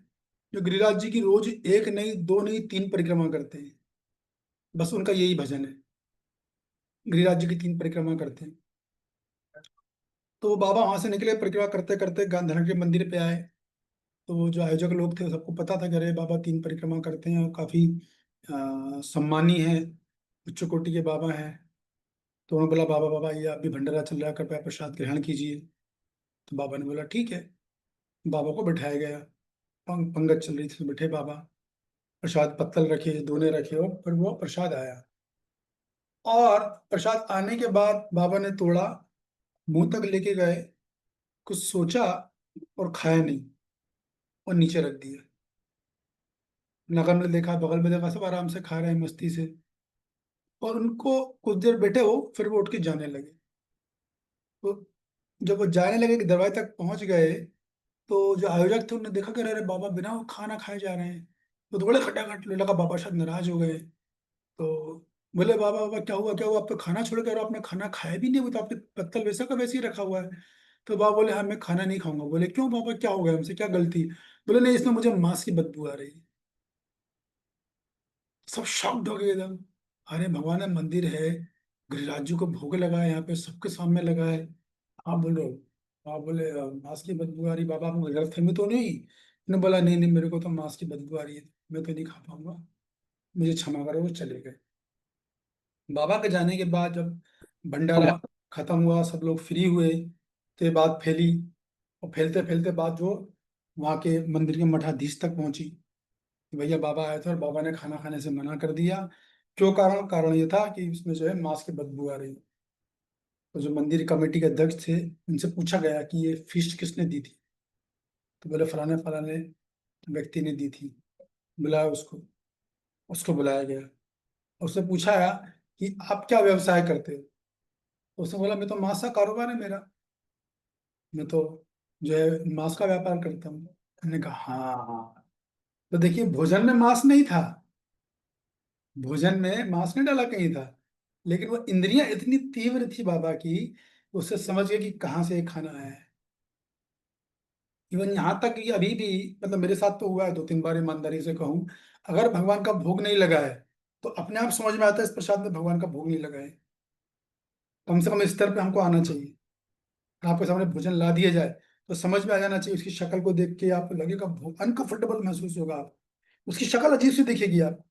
जो गिरिराज जी की रोज एक नहीं, दो नहीं, 3 परिक्रमा करते हैं। बस उनका यही भजन है, गिरिराज जी की 3 परिक्रमा करते हैं। तो वो बाबा वहां से निकले, परिक्रमा करते करते गांधी के मंदिर पे आए। तो वो जो आयोजक लोग थे सबको पता था कि अरे बाबा 3 परिक्रमा करते हैं और काफी सम्मानी है, उच्च कोटि के बाबा हैं। तो उन्होंने बोला बाबा बाबा ये आप भी भंडारा चल रहा है, कृपया प्रसाद ग्रहण कीजिए। तो बाबा ने बोला ठीक है। बाबा को बिठाया गया, पंगत चल रही थी, तो बैठे बाबा, प्रसाद पत्तल रखे, दोने रखे, और फिर वो प्रसाद आया। और प्रसाद आने के बाद बाबा ने तोड़ा, मुंह तक लेके गए, कुछ सोचा, और खाया नहीं और नीचे रख दिया। नगर में देखा, बगल में देखा, सब आराम से खा रहे हैं मस्ती से। और उनको कुछ देर बैठे हो, फिर वो उठ के जाने लगे। तो जब वो जाने लगे कि दरवाजे तक पहुंच गए, तो जो आयोजक थे उन्होंने देखा कि अरे बाबा बिना वो खाना खाए जा रहे हैं। तो बड़े खटाखट लगा, बाबा शायद नाराज हो गए। तो बोले बाबा बाबा क्या हुआ, क्या हुआ, आप तो खाना छोड़ के, और आपने खाना खाया भी नहीं, वो तो आपके पत्तल वैसा का वैसे ही रखा हुआ है। तो बाबा बोले हाँ मैं खाना नहीं खाऊंगा। बोले क्यों बाबा, क्या हो गया, हमसे क्या गलती? बोले नहीं, इसमें मुझे मांस की बदबू आ रही है। सब शॉक्ड हो गए एकदम। अरे भगवान है, मंदिर है, गिरिराज जी को भोग लगा है, यहाँ पे सबके सामने लगा है, आप बोल रहे हो? आप बोले मांस की बदबू आ रही, बाबा आपको गलतफहमी तो नहीं? ने बोला नहीं नहीं, मेरे को तो मांस की बदबू आ रही है, मैं तो नहीं खा पाऊंगा, मुझे क्षमा करो। वो चले गए। बाबा के जाने के बाद जब भंडारा खत्म हुआ, सब लोग फ्री हुए, तो ये बात फैली। और फैलते फैलते बात जो वहाँ के मंदिर के मठाधीश तक पहुंची कि भैया बाबा आए थे और बाबा ने खाना खाने से मना कर दिया। क्यों? कारण कारण ये था कि इसमें जो है मांस की बदबू आ रही है। तो जो मंदिर कमेटी के अध्यक्ष थे, उनसे पूछा गया कि ये फीस्ट किसने दी थी? तो बोले फलाने फलाने व्यक्ति ने दी थी। बुलाया उसको। उसको बुलाया गया। उससे पूछा कि आप क्या व्यवसाय करते हो? तो उसने बोला मैं तो मांस का कारोबार है मेरा, मैं तो जो है मांस का व्यापार करता हूँ। मैंने कहा हाँ हाँ। तो देखिए, भोजन में मांस नहीं था, भोजन में मांस नहीं डाला कहीं था, लेकिन वो इंद्रियां इतनी तीव्र थी बाबा की, उससे समझ गए कि कहाँ से ये खाना आया है। इवन यहाँ तक कि अभी भी, मतलब मेरे साथ तो हुआ है 2-3 बार, ईमानदारी से कहूँ, अगर भगवान का भोग नहीं लगा है तो अपने आप समझ में आता है इस प्रसाद में भगवान का भोग नहीं लगा है। कम से कम इस स्तर पे हमको आना चाहिए। आपके सामने भोजन ला दिया जाए तो समझ में आ जाना चाहिए, उसकी शक्ल को देख के आपको लगेगा, अनकंफर्टेबल महसूस होगा। आप उसकी शक्ल अजीब सी दिखेगी, आप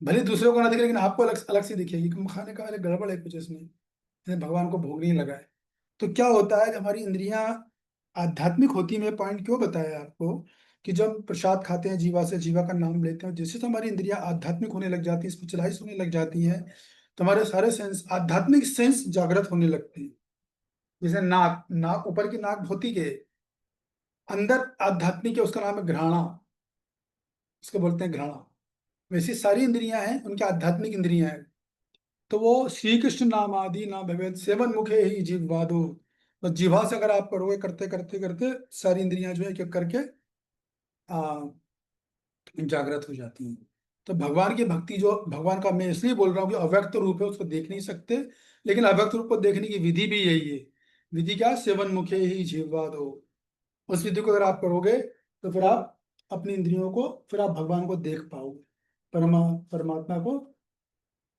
भले दूसरों को ना दिखे, लेकिन आपको अलग अलग सी दिखेगी कि खाने का अरे गड़बड़ है कुछ इसमें, इसमें भगवान को भोग नहीं लगा है। तो क्या होता है, जब हमारी इंद्रियां आध्यात्मिक होती है, मैं पॉइंट क्यों बताया आपको, कि जब प्रसाद खाते हैं, जीवा से जीवा का नाम लेते हैं, जैसे तो हमारी इंद्रियां आध्यात्मिक होने लग जाती है, स्पिरिचुअलाइज होने लग जाती है, तो हमारे सारे सेंस, आध्यात्मिक सेंस जागृत होने लगते हैं। जैसे नाक, नाक ऊपर की नाक भौतिक है, अंदर आध्यात्मिक है, उसका नाम है घ्राणा, उसको बोलते हैं घ्राणा। वैसी सारी इंद्रियां हैं, उनकी आध्यात्मिक इंद्रियां हैं। तो वो श्री कृष्ण नाम आदि ना भवेद सेवन मुखे ही जीववादो। तो जीवा से अगर आप करोगे, करते करते करते सारी इंद्रियां जो है एक एक करके आ, जागृत हो जाती हैं। तो भगवान की भक्ति, जो भगवान का, मैं इसलिए बोल रहा हूँ कि अव्यक्त रूप है, उसको देख नहीं सकते, लेकिन अव्यक्त रूप को देखने की विधि भी यही है। विधि क्या? सेवन मुखे ही जीववादो। उस विधि को अगर आप करोगे तो फिर आप अपनी इंद्रियों को, फिर आप भगवान को देख पाओगे, परमात्मा को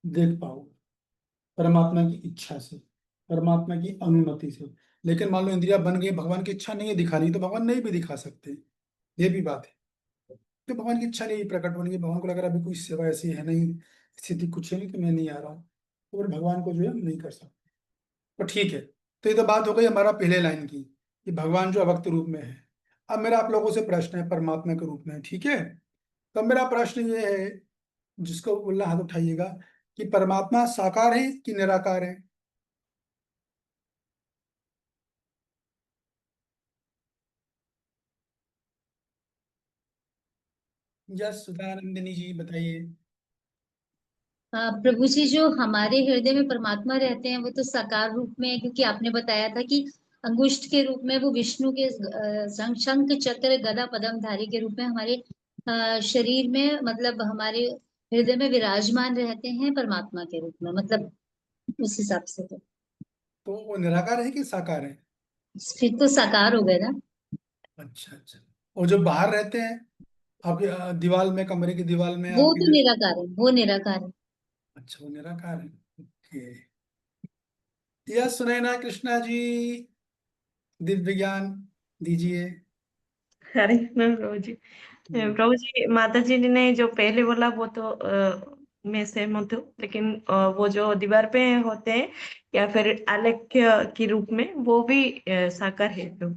देख पाओगे, परमात्मा की इच्छा से, परमात्मा की अनुमति से। लेकिन मान लो इंद्रियां बन गई, भगवान की इच्छा नहीं है दिखानी, तो भगवान नहीं भी दिखा सकते, ये भी बात है। तो भगवान की इच्छा नहीं प्रकट होने की, भगवान को लग रहा है अभी कोई सेवा ऐसी है नहीं, स्थिति कुछ है नहीं, तो मैं नहीं आ रहा हूँ, तो फिर भगवान को जो है हम नहीं कर सकते। तो ठीक है। तो ये तो बात हो गई हमारा पहले लाइन की, कि भगवान जो अव्यक्त रूप में है। अब मेरा आप लोगों से प्रश्न है, परमात्मा के रूप में, ठीक है? तो मेरा प्रश्न ये है, जिसको बोलना हाथ उठाइएगा, कि परमात्मा साकार है कि निराकार है? यस सुधानंदिनी जी बताइए। प्रभु जी, जो हमारे हृदय में परमात्मा रहते हैं वो तो साकार रूप में है, क्योंकि आपने बताया था कि अंगुष्ठ के रूप में वो विष्णु के शंख चक्र गदा पद्मधारी के रूप में हमारे शरीर में, मतलब हमारे हृदय में विराजमान रहते हैं परमात्मा के रूप में, मतलब उस हिसाब से तो वो निराकार है कि साकार है? फिर तो साकार हो गए ना। अच्छा अच्छा। और जो बाहर रहते हैं आपके दीवार में, कमरे की दीवार में वो आपके? तो निराकार है, वो निराकार है। अच्छा, वो निराकार है। ओके। यह सुनैना कृष्णा जी, दिव्य ज्ञान दीजिए। हरे कृष्ण प्रभु जी। हम्म। प्रभु जी, माता जी ने जो पहले बोला वो तो मैं सहमत हूँ, लेकिन वो जो दीवार पे होते हैं या फिर आलेख्य के रूप में, वो भी साकार है प्रभु।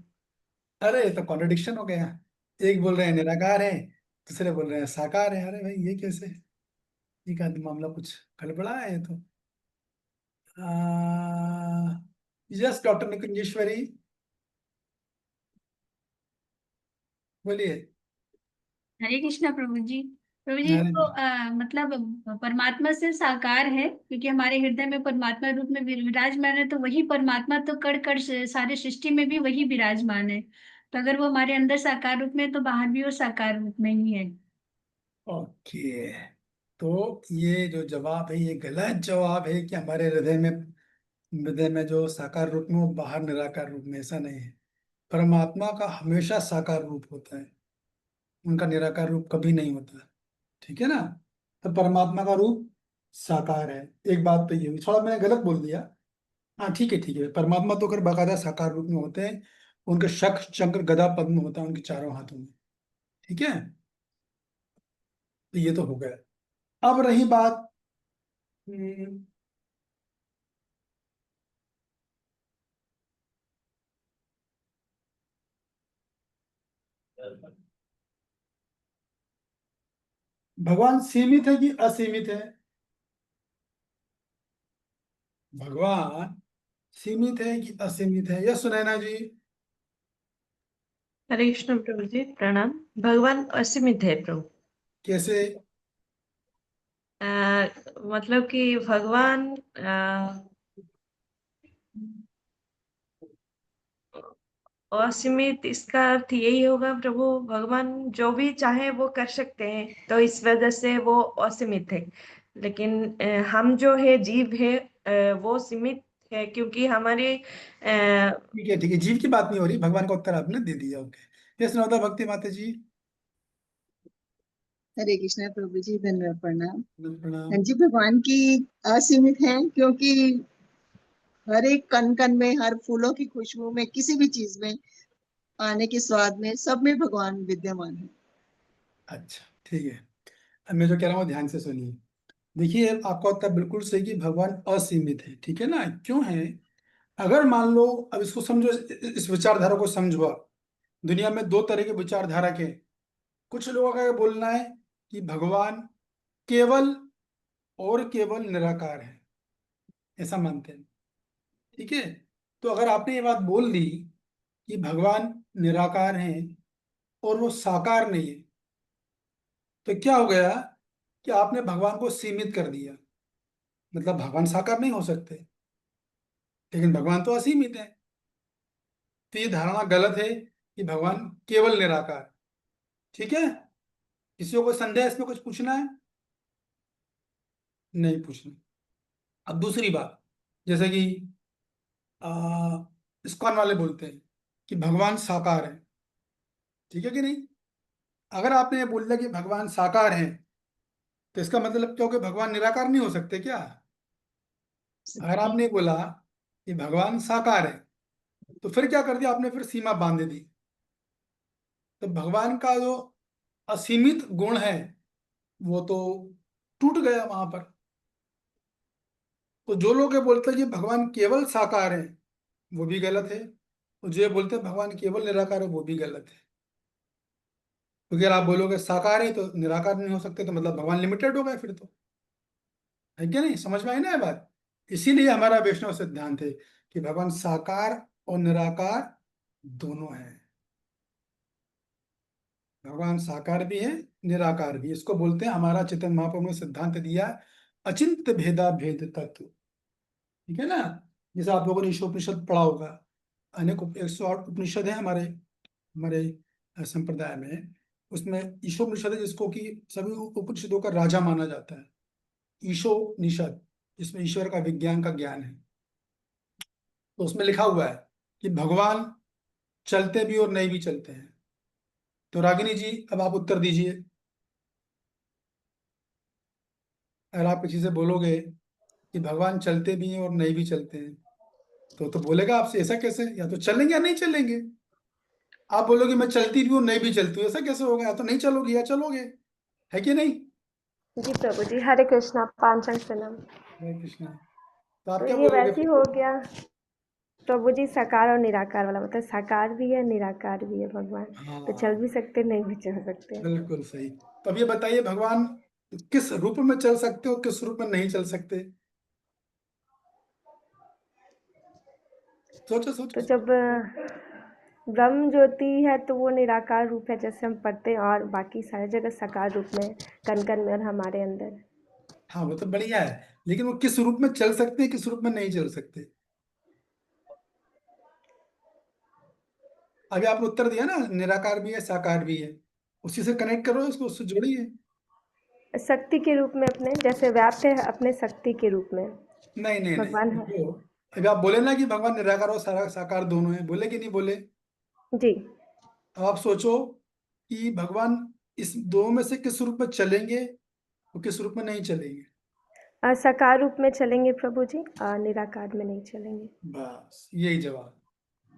अरे ये तो कॉन्ट्रडिक्शन हो गया। एक बोल रहे हैं निराकार है, दूसरे बोल रहे हैं साकार है। अरे भाई ये कैसे? एक आध मामला कुछ गड़बड़ा है ये तो। Yes doctor Nikunjeshwari. बोलिए। हरे कृष्णा प्रभु जी। प्रभु जी अरे तो मतलब परमात्मा से साकार है, क्योंकि हमारे हृदय में परमात्मा रूप में विराजमान है, तो वही परमात्मा तो कण कण से सारे सृष्टि में भी वही विराजमान है। तो अगर वो हमारे अंदर साकार रूप में है, तो बाहर भी वो साकार रूप में ही है। ओके, तो ये जो जवाब है ये गलत जवाब है कि हमारे हृदय में जो साकार रूप में वो बाहर निराकार रूप में, ऐसा नहीं है। परमात्मा का हमेशा साकार रूप होता है, उनका निराकार रूप कभी नहीं होता। ठीक है ना? तो परमात्मा का रूप साकार है। एक बात तो ये हुई, थोड़ा मैंने गलत बोल दिया। हाँ ठीक है ठीक है, परमात्मा तो कर बाकायदा साकार रूप में होते हैं। उनके शंख चक्र गदा पद्म होता है उनके चारों हाथों में। ठीक है, तो ये तो हो गया। अब रही बात हम्म, भगवान सीमित है कि असीमित है? भगवान सीमित है कि असीमित है? यस सुनैना जी। हरे कृष्ण प्रभु जी, प्रणाम। भगवान असीमित है प्रभु। कैसे? मतलब कि भगवान असीमित, इसका अर्थ यही होगा प्रभु, भगवान जो भी चाहे वो कर सकते हैं, तो इस वजह से वो असीमित है। लेकिन हम जो है जीव है, वो सीमित है, क्योंकि हमारे ठीक है, जीव की बात नहीं हो रही, भगवान का उत्तर आपने दे दिया। ओके, यस नवदा भक्ति माता जी। हरे कृष्णा प्रभु जी, धन्यवाद, प्रणाम। प्रणाम। हाँ जी, भगवान की असीमित है, क्योंकि हर एक कण कण में, हर फूलों की खुशबू में, किसी भी चीज में, पानी के स्वाद में, सब में भगवान विद्यमान है। अच्छा ठीक है, अब मैं जो कह रहा हूँ ध्यान से सुनिए। देखिए आपका उत्तर बिल्कुल सही कि भगवान असीमित है। ठीक है ना? क्यों है? अगर मान लो, अब इसको समझो, इस विचारधारा को समझो आप। दुनिया में दो तरह के विचारधारा के, कुछ लोगों का ये बोलना है कि भगवान केवल और केवल निराकार है, ऐसा मानते हैं। ठीक है, तो अगर आपने ये बात बोल दी कि भगवान निराकार हैं और वो साकार नहीं है, तो क्या हो गया कि आपने भगवान को सीमित कर दिया। मतलब भगवान साकार नहीं हो सकते, लेकिन भगवान तो असीमित है। तो ये धारणा गलत है कि भगवान केवल निराकार। ठीक है, किसी को कोई संदेह इसमें कुछ पूछना है? नहीं पूछना। अब दूसरी बात, जैसे कि इस्कॉन वाले बोलते हैं कि भगवान साकार है। ठीक है कि नहीं? अगर आपने ये बोल दिया कि भगवान साकार है, तो इसका मतलब क्या हो गया? भगवान निराकार नहीं हो सकते क्या? अगर आपने बोला कि भगवान साकार है, तो फिर क्या कर दिया आपने? फिर सीमा बांध दी। तो भगवान का जो असीमित गुण है वो तो टूट गया वहां पर। तो जो लोग ये बोलते हैं कि भगवान केवल साकार है, वो भी गलत है। और जो ये बोलते हैं भगवान केवल निराकार है, वो भी गलत है। क्योंकि अगर आप बोलोगे साकार है तो निराकार नहीं हो सकते, तो मतलब भगवान लिमिटेड हो गए फिर तो। है क्या नहीं? समझ में आई ना ये बात? इसीलिए हमारा वैष्णव सिद्धांत है कि भगवान साकार और निराकार दोनों हैं। भगवान साकार भी है, निराकार भी। इसको बोलते हैं, हमारा चैतन्य महाप्रभु ने सिद्धांत दिया है, अचिंत भेदा भेद तत्व। ठीक है ना? जैसे आप लोगों ने ईशोपनिषद पढ़ा होगा, अनेक 108 उपनिषद है हमारे हमारे संप्रदाय में। उसमें ईशोपनिषद है जिसको कि सभी उपनिषदों का राजा माना जाता है। ईशोपनिषद, जिसमें ईश्वर का विज्ञान का ज्ञान है। तो उसमें लिखा हुआ है कि भगवान चलते भी और नहीं भी चलते हैं। तो रागिनी जी अब आप उत्तर दीजिए। अगर आप किसी से बोलोगे कि भगवान चलते भी हैं और नहीं भी चलते हैं, तो बोलेगा आपसे ऐसा कैसे? या तो चलेंगे या नहीं चलेंगे। आप बोलोगे मैं चलती भी हूँ नहीं भी चलती हूँ, ऐसा कैसे होगा? या तो नहीं चलोगे या चलोगे। है कि नहीं? जी प्रभु जी, हरे कृष्णा, पांचंग प्रणाम। हरे कृष्णा। तो आप तो क्या ये बोलोगे वैसे ही फिर? हो गया प्रभु जी, साकार और निराकार वाला, मतलब साकार भी है निराकार भी है भगवान, तो चल हाँ भी सकते नहीं भी चल सकते। बिल्कुल सही। तो अब ये बताइए, भगवान किस रूप में चल सकते हो, किस रूप में नहीं चल सकते? सोचो सोचो तो सोचो। जब ब्रह्म ज्योति है तो वो निराकार रूप है जैसे हम पढ़ते हैं, और बाकी सारी जगह साकार रूप में, कण कण में और हमारे अंदर। हाँ वो तो बढ़िया है, लेकिन वो किस रूप में चल सकते हैं, किस रूप में नहीं चल सकते। अभी आपने उत्तर दिया ना, निराकार भी है साकार भी है, उसी से कनेक्ट करो उसको, उससे जोड़िए। शक्ति के रूप में अपने, जैसे व्याप्त है अपने शक्ति के रूप में नहीं नहीं नहीं, भगवान है। देखो अभी आप बोले ना कि भगवान निराकार और साकार दोनों है, बोले कि नहीं बोले? जी। अब आप सोचो कि भगवान इस दो में से किस रूप में चलेंगे और किस रूप में नहीं चलेंगे। साकार रूप में चलेंगे प्रभु जी, निराकार में नहीं चलेंगे। बस यही जवाब।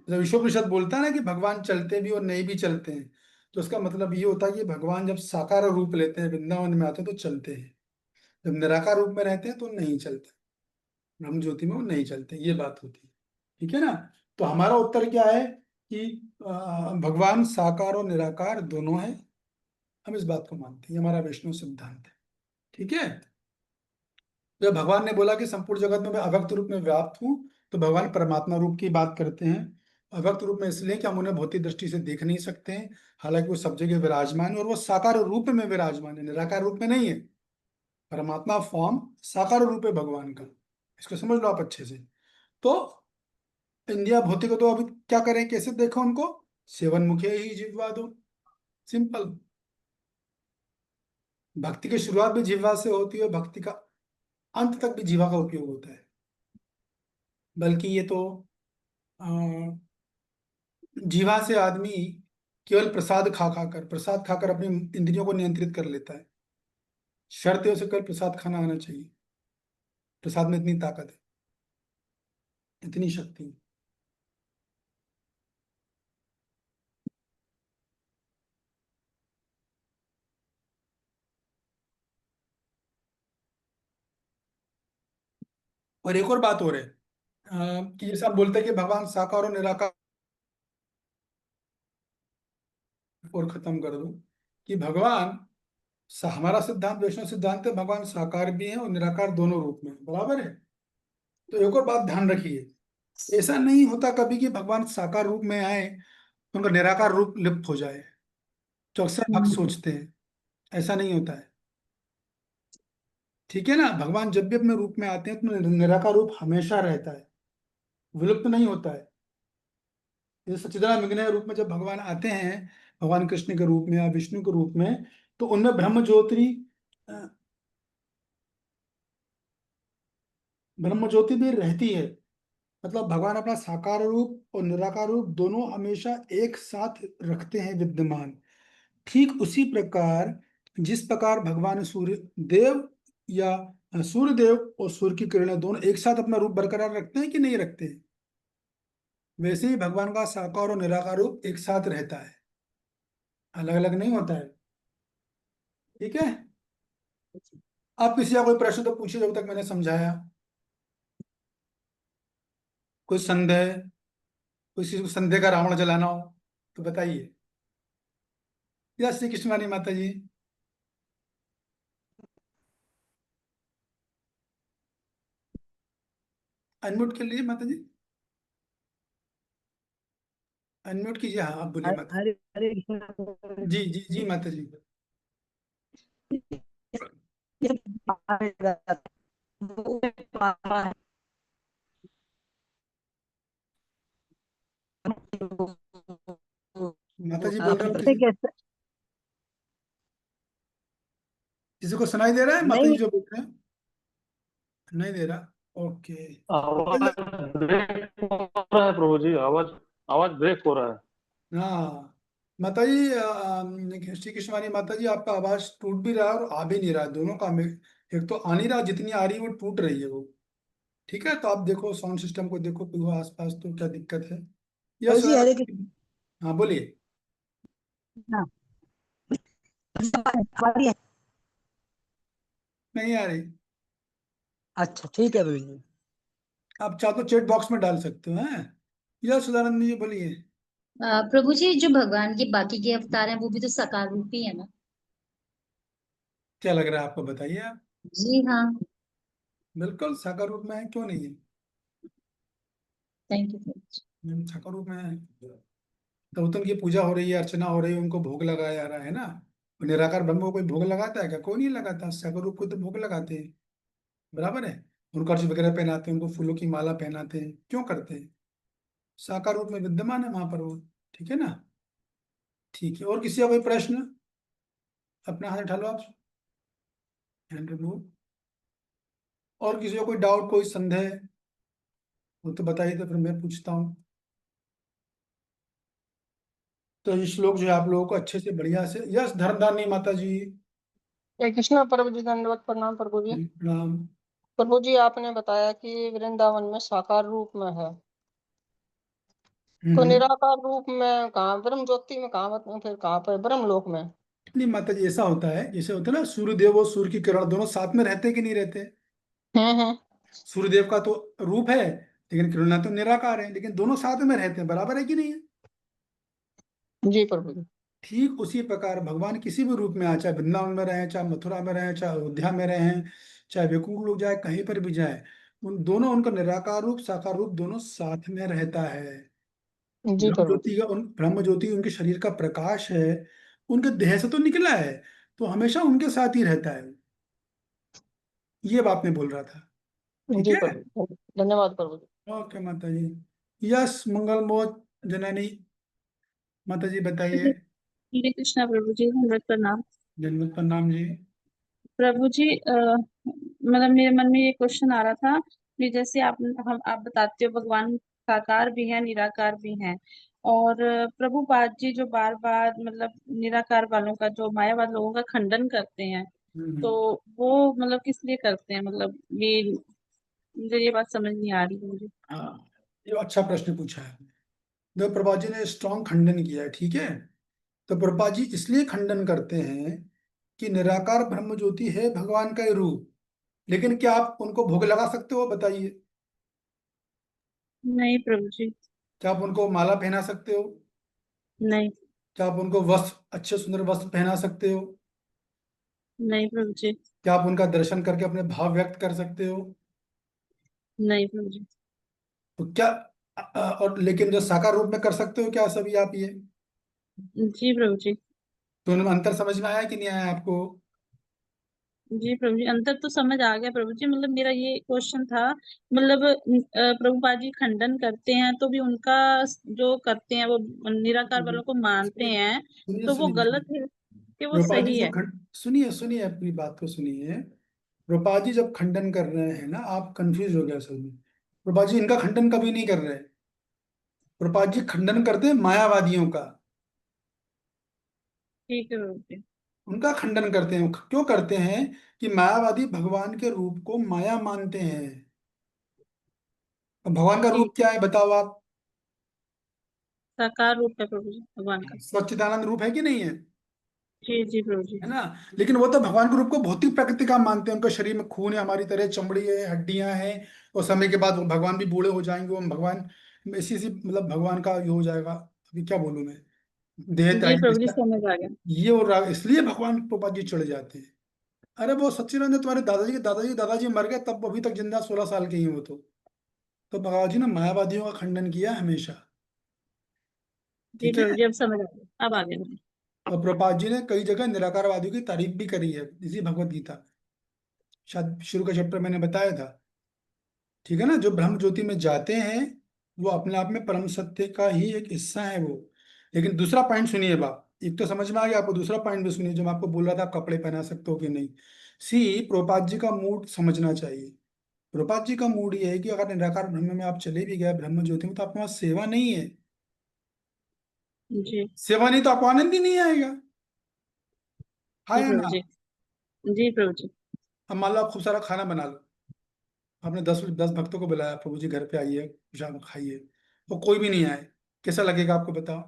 जब ईशोपनिषद बोलता है ना कि भगवान चलते भी और नहीं भी चलते हैं, तो उसका मतलब ये होता है कि भगवान जब साकार रूप लेते हैं, वृंदावन में आते हैं तो चलते हैं, जब निराकार रूप में रहते हैं तो नहीं चलते, ब्रह्म ज्योति में वो नहीं चलते, ये बात होती है। ठीक है ना? तो हमारा उत्तर क्या है कि भगवान साकार और निराकार दोनों है, हम इस बात को मानते हैं, ये हमारा वैष्णव सिद्धांत है। ठीक है? जब भगवान ने बोला कि संपूर्ण जगत में मैं अव्यक्त रूप में व्याप्त हूँ, तो भगवान परमात्मा रूप की बात करते हैं। अव्यक्त रूप में इसलिए कि हम उन्हें भौतिक दृष्टि से देख नहीं सकते हैं, हालांकि वो सब जगह विराजमान है और वो साकार रूप में विराजमान है, निराकार रूप में नहीं है। परमात्मा फॉर्म साकार रूप है भगवान का, इसको समझ लो आप अच्छे से। तो इंडिया भौतिक को तो अभी क्या करें, कैसे देखो उनको? सेवन मुखे ही जिह्वा दो, सिंपल। भक्ति की शुरुआत भी जिह्वा से होती है, भक्ति का अंत तक भी जीवा का उपयोग होता है। बल्कि ये तो अ, जीवा से आदमी केवल प्रसाद खाकर अपनी इंद्रियों को नियंत्रित कर लेता है। शर्त है उसे केवल प्रसाद खाना आना चाहिए, प्रसाद में इतनी ताकत है, इतनी शक्ति है। और एक और बात हो रही है कि जैसे हम बोलते हैं कि भगवान साकार और निराकार, और खत्म कर दूं कि भगवान हमारा सिद्धांत वैष्णव सिद्धांत है, भगवान साकार भी है और निराकार दोनों रूप में है, बराबर है। तो एक और बात ध्यान रखिए, ऐसा नहीं होता कभी कि भगवान साकार रूप में आए तो उनका निराकार रूप लिप्त हो जाए, जो अक्सर भक्त सोचते हैं। ऐसा नहीं होता है। ठीक है ना? भगवान जब भी अपने रूप में आते हैं तो निराकार रूप हमेशा रहता है, विलुप्त नहीं होता है। जैसे सच्चिदानंद विग्रह रूप में जब भगवान आते हैं, भगवान कृष्ण के रूप में या विष्णु के रूप में, तो उनमें ब्रह्म ज्योति भी रहती है। मतलब भगवान अपना साकार रूप और निराकार रूप दोनों हमेशा एक साथ रखते हैं विद्यमान। ठीक उसी प्रकार जिस प्रकार भगवान सूर्य देव या सूर्य देव और सूर्य की किरणें दोनों एक साथ अपना रूप बरकरार रखते हैं कि नहीं रखते हैं, वैसे ही भगवान का साकार और निराकार रूप एक साथ रहता है, अलग अलग नहीं होता है। ठीक है? आप किसी का कोई प्रश्न तो पूछिए जब तक मैंने समझाया। कोई संदेह, किसी को संदेह का रावण जलाना हो तो बताइए। या श्री कृष्णानी माता जी, अनम्यूट के लिए माता जी, अनम्यूट कीजिए। हाँ आप बोलिए माता हरे हरे कृष्णा। जी। जी जी माता जी। माता जी बोल रहे हो, किसी कैसे किसी को सुनाई दे रहा है माता जी नहीं? जो बोल रहे हैं? नहीं दे रहा। ओके। आवाज ब्रेक हो रहा है प्रभु जी, आवाज आवाज ब्रेक हो रहा है। हाँ माता जी, श्री कृष्णवाणी माता जी, आपका आवाज टूट भी रहा है और आ भी नहीं रहा है, दोनों का एक तो आ नहीं रहा, जितनी आ रही है वो टूट रही है वो। ठीक है, तो आप देखो साउंड सिस्टम को, देखो कोई हो आसपास तो क्या दिक्कत है। प्रभु यस जी हरे कृष्ण। हाँ बोलिए। हाँ, हमारी है। नहीं आ रही? अच्छा ठीक है प्रभु जी। आप चाहो तो चैट बॉक्स में डाल सकते हो, हैं? यस सदानंद जी बोलिए। प्रभु जी जो भगवान के बाकी के अवतार हैं वो भी तो साकार रूप ही है ना? क्या लग रहा है आपको, बताइए आप। जी हाँ। बिल्कुल साकार रूप में है, क्यों नहीं है? Thank you. साकार रूप में है। तो उनकी पूजा हो रही है, अर्चना हो रही है, उनको भोग लगाया जा रहा है ना। निराकार ब्रह्म को कोई भोग लगाता है क्या? कोई नहीं लगाता। साकार रूप को तो भोग लगाते हैं, बराबर है। उनको अर्घ्य वगैरह पहनाते हैं, उनको फूलों की माला पहनाते हैं, क्यों करते हैं? साकार रूप में विद्यमान है वहां पर वो। ठीक है ना? ठीक है, और किसी का कोई प्रश्न? अपना हाथ उठा लो आप, हैंड रिमूव। और किसी का कोई डाउट, कोई संदेह वो तो बताइए, तो फिर मैं पूछता हूँ। तो ये श्लोक जो है आप लोगों को अच्छे से बढ़िया से, यस धर्मदानी माता जी। जय कृष्णा प्रभु जी, दंडवत प्रणाम प्रभु जी। प्रणाम। प्रभु जी, आपने बताया कि वृंदावन में साकार रूप में है, तो निराकार रूप में कहाँ, ब्रह्म ज्योति में कहाँ, फिर कहाँ पर ब्रह्म लोक में? नहीं माता जी, ऐसा होता है, जैसे होता है ना, सूर्यदेव और सूर्य की किरण दोनों साथ में रहते कि नहीं रहते? हम्म। सूर्यदेव का तो रूप है, लेकिन किरणा तो निराकार है, लेकिन दोनों साथ में रहते हैं, बराबर है कि नहीं है? जी प्रभु जी। ठीक उसी प्रकार भगवान किसी भी रूप में आए, चाहे वृंदावन में रहे, चाहे मथुरा में रहे, चाहे अयोध्या में रहे, चाहे वैकुंठ लोग जाए, कहीं पर भी जाए, उन दोनों, उनका निराकार रूप साकार रूप दोनों साथ में रहता है। जी प्रभु जी। ब्रह्म ज्योति उनके शरीर का प्रकाश है, उनके देह से तो निकला है, तो हमेशा उनके साथ ही रहता है। ये बात मैं बोल रहा था। ठीक जी है। प्रभु, धन्यवाद प्रभु जी। ओके माता जी। यस मंगल मोद जननी माता जी बताइए। हरे कृष्णा प्रभु जी, धन्यवाद प्रणाम। जन्मत प्रणाम जी। प्रभु जी, मतलब मेरे मन में ये क्वेश्चन आ रहा था कि जैसे आप बताते हो भगवान साकार भी है निराकार भी है, और प्रभुपाद जी जो बार बार मतलब निराकार वालों का, जो मायावाद लोगों का खंडन करते हैं, तो वो मतलब किस लिए करते हैं? मतलब ये मुझे ये बात समझ नहीं आ रही है मुझे। हाँ, ये अच्छा प्रश्न पूछा है। जो प्रभा जी ने स्ट्रॉन्ग खंडन किया है, ठीक है। तो प्रभा जी इसलिए खंडन करते हैं कि निराकार ब्रह्म ज्योति है भगवान का ही रूप, लेकिन क्या आप उनको भोग लगा सकते हो? बताइए। नहीं प्रभु जी। क्या आप उनको माला पहना सकते हो? नहीं। क्या आप उनको वस्त्र, अच्छे सुंदर वस्त्र पहना सकते हो? नहीं प्रभु जी। क्या आप उनका दर्शन करके अपने भाव व्यक्त कर सकते हो? नहीं प्रभु जी। तो क्या और लेकिन जो साकार रूप में कर सकते हो क्या सभी आप ये? जी प्रभु जी। तो उनमें अंतर समझ में आया कि नहीं आया आपको? जी प्रभु जी, अंतर तो समझ आ गया प्रभु जी। मतलब मेरा ये क्वेश्चन था, मतलब प्रभुपाद जी खंडन करते हैं तो भी उनका जो करते हैं वो निराकार वालों को मानते हैं, सुनिए तो वो सुनिए गलत सुनिए। है कि वो रूपा जी सही जब है? सुनिए सुनिए, अपनी बात को सुनिए। रूपा जी जब खंडन कर रहे हैं ना, आप कंफ्यूज हो गए असल में। रूपा जी इनका खंडन कभी नहीं कर रहे। रूपा जी खंडन करते हैं मायावादियों का। ठीक है प्रभु जी। उनका खंडन करते हैं, क्यों करते हैं? कि मायावादी भगवान के रूप को माया मानते हैं। अब भगवान का रूप ठीक। क्या है बताओ आप? साकार रूप है प्रभु जी भगवान का। सच्चिदानंद रूप है कि नहीं है? जी जी प्रभु जी। है ना? लेकिन वो तो भगवान के रूप को भौतिक प्रकृति का मानते हैं। उनके शरीर में खून है, हमारी तरह चमड़ी है, हड्डियां हैं, और समय के बाद वो भगवान भी बूढ़े हो जाएंगे, वो भगवान ऐसी सी, मतलब भगवान का ये हो जाएगा। अभी क्या बोलूं मैं, देह जी त्यागी प्रभु जी, समझ आ गया। ये और इसलिए भगवान के ऊपर जी चढ़ जाते हैं। अरे वो सच्चिदानंद तुम्हारे दादाजी के दादाजी मर गए, तब अभी तक जिंदा, 16 साल के ही हो तो भगवान जी ने मायावादियों का खंडन किया हमेशा। जी ठीक प्रभु है। जी, अब समझ आ गया, अब आ गया मुझे। और प्रभुपाद जी ने कई जगह निराकारवादियों की तारीफ भी करी है, इसी भगवत गीता में। शायद शुरू का चैप्टर मैंने बताया था। ठीक है ना? जो ब्रह्म ज्योति में जाते हैं वो अपने आप में परम सत्य का ही एक हिस्सा है वो। लेकिन दूसरा पॉइंट सुनिए बाप, एक तो समझ में आ गया आपको, दूसरा पॉइंट भी सुनिए जो मैं आपको बोल रहा था, आप कपड़े पहना सकते हो कि नहीं। प्रभुपाद जी का मूड समझना चाहिए। प्रभुपाद जी का मूड ये है कि अगर निराकार ब्रह्म में आप चले भी गए ब्रह्म ज्योति में, तो आपके पास सेवा नहीं है। जी सेवा नहीं तो आपको आनंद ही नहीं आएगा। हाँ जी या प्रभु ना? जी। जी प्रभु जी। अब मान लो आप खूब सारा खाना बना लो, आपने 10 10 भक्तों को बुलाया, प्रभु जी घर पे आइए, शाम खाइए, तो कोई भी नहीं आए, कैसा लगेगा आपको बताओ?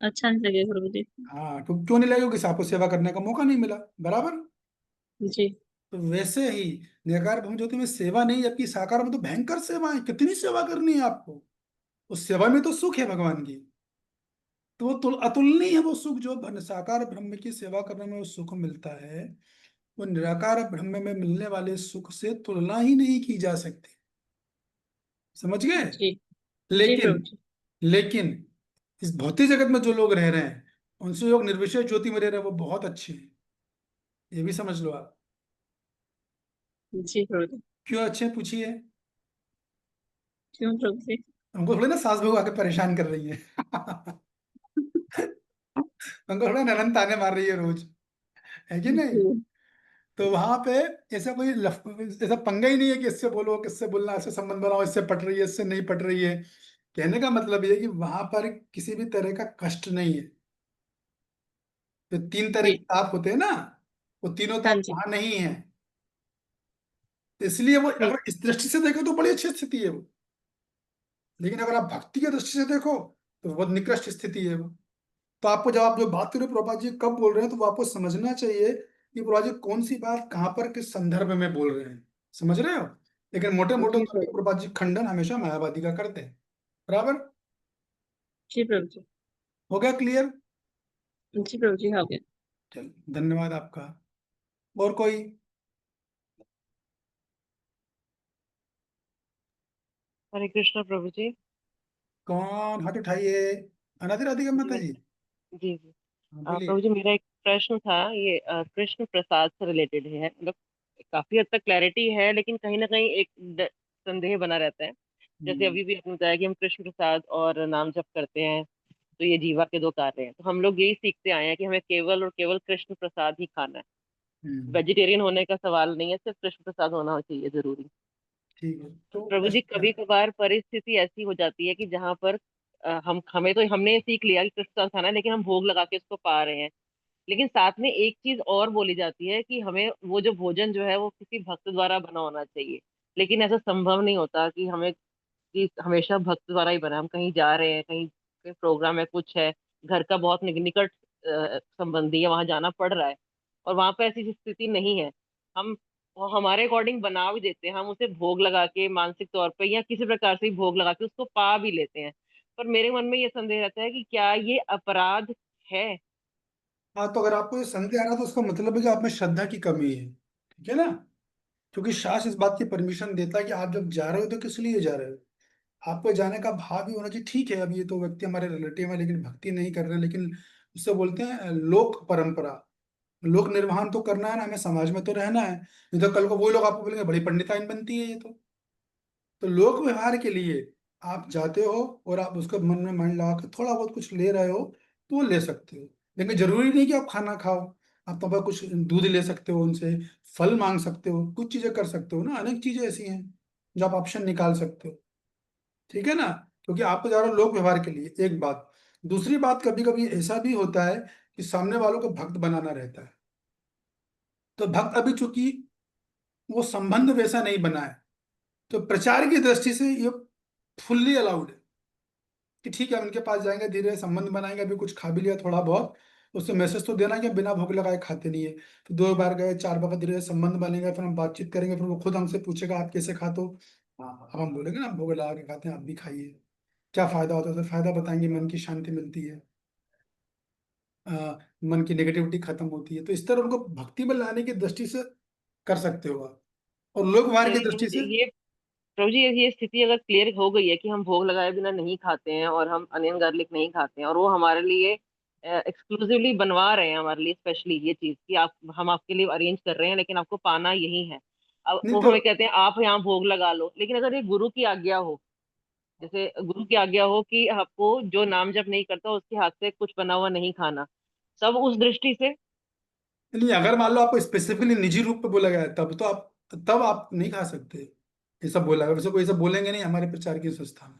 अच्छा नहीं लगे प्रभु जी। हाँ, क्यों नहीं लगेगा? किसी आपको सेवा करने का मौका नहीं मिला, बराबर। जी तो वैसे ही निराकार ब्रह्म ज्योति में सेवा नहीं, जबकि साकार में तो भयंकर सेवा है, कितनी सेवा करनी है आपको। उस सेवा में तो सुख है भगवान की, तो वो अतुलनीय है वो सुख, जो साकार ब्रह्म की सेवा करने में वो सुख मिलता है, वो निराकार ब्रह्म में मिलने वाले सुख से तुलना ही नहीं की जा सकती। समझ गए? जी। जी लेकिन प्रभु जी। लेकिन इस भौतिक जगत में जो लोग रह रहे हैं उनसे लोग निर्विशेष ज्योति में रह रहे हैं, वो बहुत अच्छे हैं, ये भी समझ लो आप। जी प्रभु जी। क्यों अच्छे हैं पूछिए। क्यों प्रभु जी? हमको थोड़ा ना सास बहू आके परेशान कर रही है हमको थोड़ा ननन ताने मार रही है रोज, है कि नहीं। जी तो वहां पे ऐसा कोई ऐसा पंगा ही नहीं है कि इससे बोलो, किससे बोलना, इससे संबंध बनाओ, इससे पट रही है, इससे नहीं पट रही है। कहने का मतलब ये है कि वहां पर किसी भी तरह का कष्ट नहीं है। तो 3 तरह जी। के ताप होते हैं ना, वो तीनों हाँ ताप जी। वहां नहीं है। तो इसलिए वो ठीक। अगर इस दृष्टि से देखो तो बड़ी अच्छी स्थिति है वो। लेकिन अगर आप भक्ति की दृष्टि से देखो तो बहुत निकृष्ट स्थिति है वो। तो आपको जब आप जो बात कर रहे हो प्रभुपाद जी कब बोल रहे हैं, तो वो आपको समझना चाहिए कि प्रभुपाद जी कौन सी बात कहाँ पर किस संदर्भ में बोल रहे हैं, समझ रहे हो। लेकिन मोटे मोटे जी तौर पे प्रभु। प्रभुपाद जी खंडन हमेशा मायावादी का करते हैं। बराबर। जी प्रभु जी। हो गया क्लियर। जी प्रभु जी, हो गया। चल धन्यवाद आपका। और कोई। हरे कृष्णा प्रभु जी। कौन, हाथ उठाइए। अनादि राधिका जी माता जी। जी जी। हाँ, प्रभु बोलिए। जी, मेरा एक प्रश्न था, ये कृष्ण प्रसाद से रिलेटेड है। मतलब काफी हद तक क्लैरिटी है, लेकिन कहीं ना कहीं एक संदेह बना रहता है। जैसे हम्म, अभी भी आपने बताया कि हम कृष्ण प्रसाद और नाम जप करते हैं, तो ये जीवा के दो कार्य हैं। तो हम लोग यही सीखते आए हैं कि हमें केवल और केवल कृष्ण प्रसाद ही खाना है। हम्म, वेजिटेरियन होने का सवाल नहीं है, सिर्फ कृष्ण प्रसाद होना चाहिए जरूरी। ठीक है तो तो प्रभु जी, कभी कभार परिस्थिति ऐसी हो जाती है कि जहाँ पर हमने ये सीख लिया कि कृष्ण प्रसाद खाना है, लेकिन हम भोग लगा के उसको पा रहे हैं। लेकिन साथ में एक चीज और बोली जाती है कि हमें वो जो भोजन जो है वो किसी भक्त द्वारा बना होना चाहिए। लेकिन ऐसा संभव नहीं होता कि हमें कि हमेशा भक्त द्वारा ही बना। हम कहीं जा रहे हैं, कहीं कहीं प्रोग्राम है, कुछ है, घर का बहुत निकट संबंधी है, वहां जाना पड़ रहा है, और वहां पे ऐसी स्थिति नहीं है। हम वो हमारे अकॉर्डिंग बना भी देते हैं, हम उसे भोग लगा के मानसिक तौर पे या किसी प्रकार से ही भोग लगा के उसको पा भी लेते हैं। पर मेरे मन में ये संदेह रहता है कि क्या ये अपराध है। हाँ, तो अगर आपको ये संदेह आ रहा है तो उसका मतलब है कि आप में श्रद्धा की कमी है, ठीक है ना। क्योंकि शास्त्र इस बात की परमिशन देता है कि आप जब जा रहे हो तो किस लिए जा रहे हो। आपको जाने का भाव भी होना चाहिए। ठीक है, अब ये तो व्यक्ति हमारे रिलेटिव है लेकिन भक्ति नहीं कर रहे हैं, लेकिन उससे बोलते हैं लोक परंपरा। लोक निर्वहन तो करना है ना, हमें समाज में तो रहना है। नहीं तो कल को वो लोग आपको बोलेंगे बड़ी पंडिताइन बनती है ये तो लोक व्यवहार के लिए आप जाते हो और आप उसको मन में मन लगा के थोड़ा बहुत कुछ ले रहे हो तो वो ले सकते हो। लेकिन जरूरी नहीं कि आप खाना खाओ। आप तो कुछ दूध ले सकते हो उनसे, फल मांग सकते हो, कुछ चीजें कर सकते हो ना, अनेक चीजें ऐसी हैं जो आप ऑप्शन निकाल सकते हो, ठीक है ना। क्योंकि आप तो जा रहे हो लोक व्यवहार के लिए, एक बात। दूसरी बात, कभी कभी ऐसा भी होता है कि सामने वालों को भक्त बनाना रहता है। तो भक्त अभी चूंकि वो संबंध वैसा नहीं बना है, तो प्रचार की दृष्टि से ये फुल्ली अलाउड है कि ठीक है, हम इनके पास जाएंगे, धीरे संबंध बनाएंगे, अभी कुछ खा भी लिया थोड़ा बहुत, उससे मैसेज तो देना कि हम बिना भूख लगाए खाते नहीं है। तो 2 बार गए, 4 बार, धीरे संबंध बनेगा, फिर हम बातचीत करेंगे, फिर वो खुद हमसे पूछेगा आप कैसे खाते हो। हाँ, अब हम बोलेंगे ना, हम भूख लगा के खाते हैं, आप भी खाइए। क्या फायदा होता है, तो फायदा बताएंगे, मन की शांति मिलती है, मन की नेगेटिविटी खत्म होती है। तो इस तरह उनको भक्ति में लाने की दृष्टि से कर सकते हो आप, और लोक व्यवहार की लेकिन दृष्टि से। ये प्रभु जी, ये स्थिति अगर क्लियर हो गई है कि हम भोग लगाए बिना नहीं खाते हैं और हम अनियन गार्लिक नहीं खाते हैं, और वो हमारे लिए एक्सक्लूसिवली बनवा रहे हैं, हमारे लिए स्पेशली ये चीज कि आप हम आपके लिए अरेंज कर रहे हैं, लेकिन आपको पाना यही है। अब नहीं वो तो हमें कहते हैं आप यहाँ भोग लगा लो। लेकिन अगर ये गुरु की आज्ञा हो, जैसे गुरु की आज्ञा हो कि आपको जो नाम जप नहीं करता उसके हाथ से कुछ बना हुआ नहीं खाना, तब उस दृष्टि से। नहीं, अगर मान लो आपको स्पेसिफिकली निजी रूप पे बोला गया है तब तो आप, तब आप नहीं खा सकते। ये सब बोला है, वैसे कोई सब बोलेंगे नहीं हमारे प्रचार की संस्था में।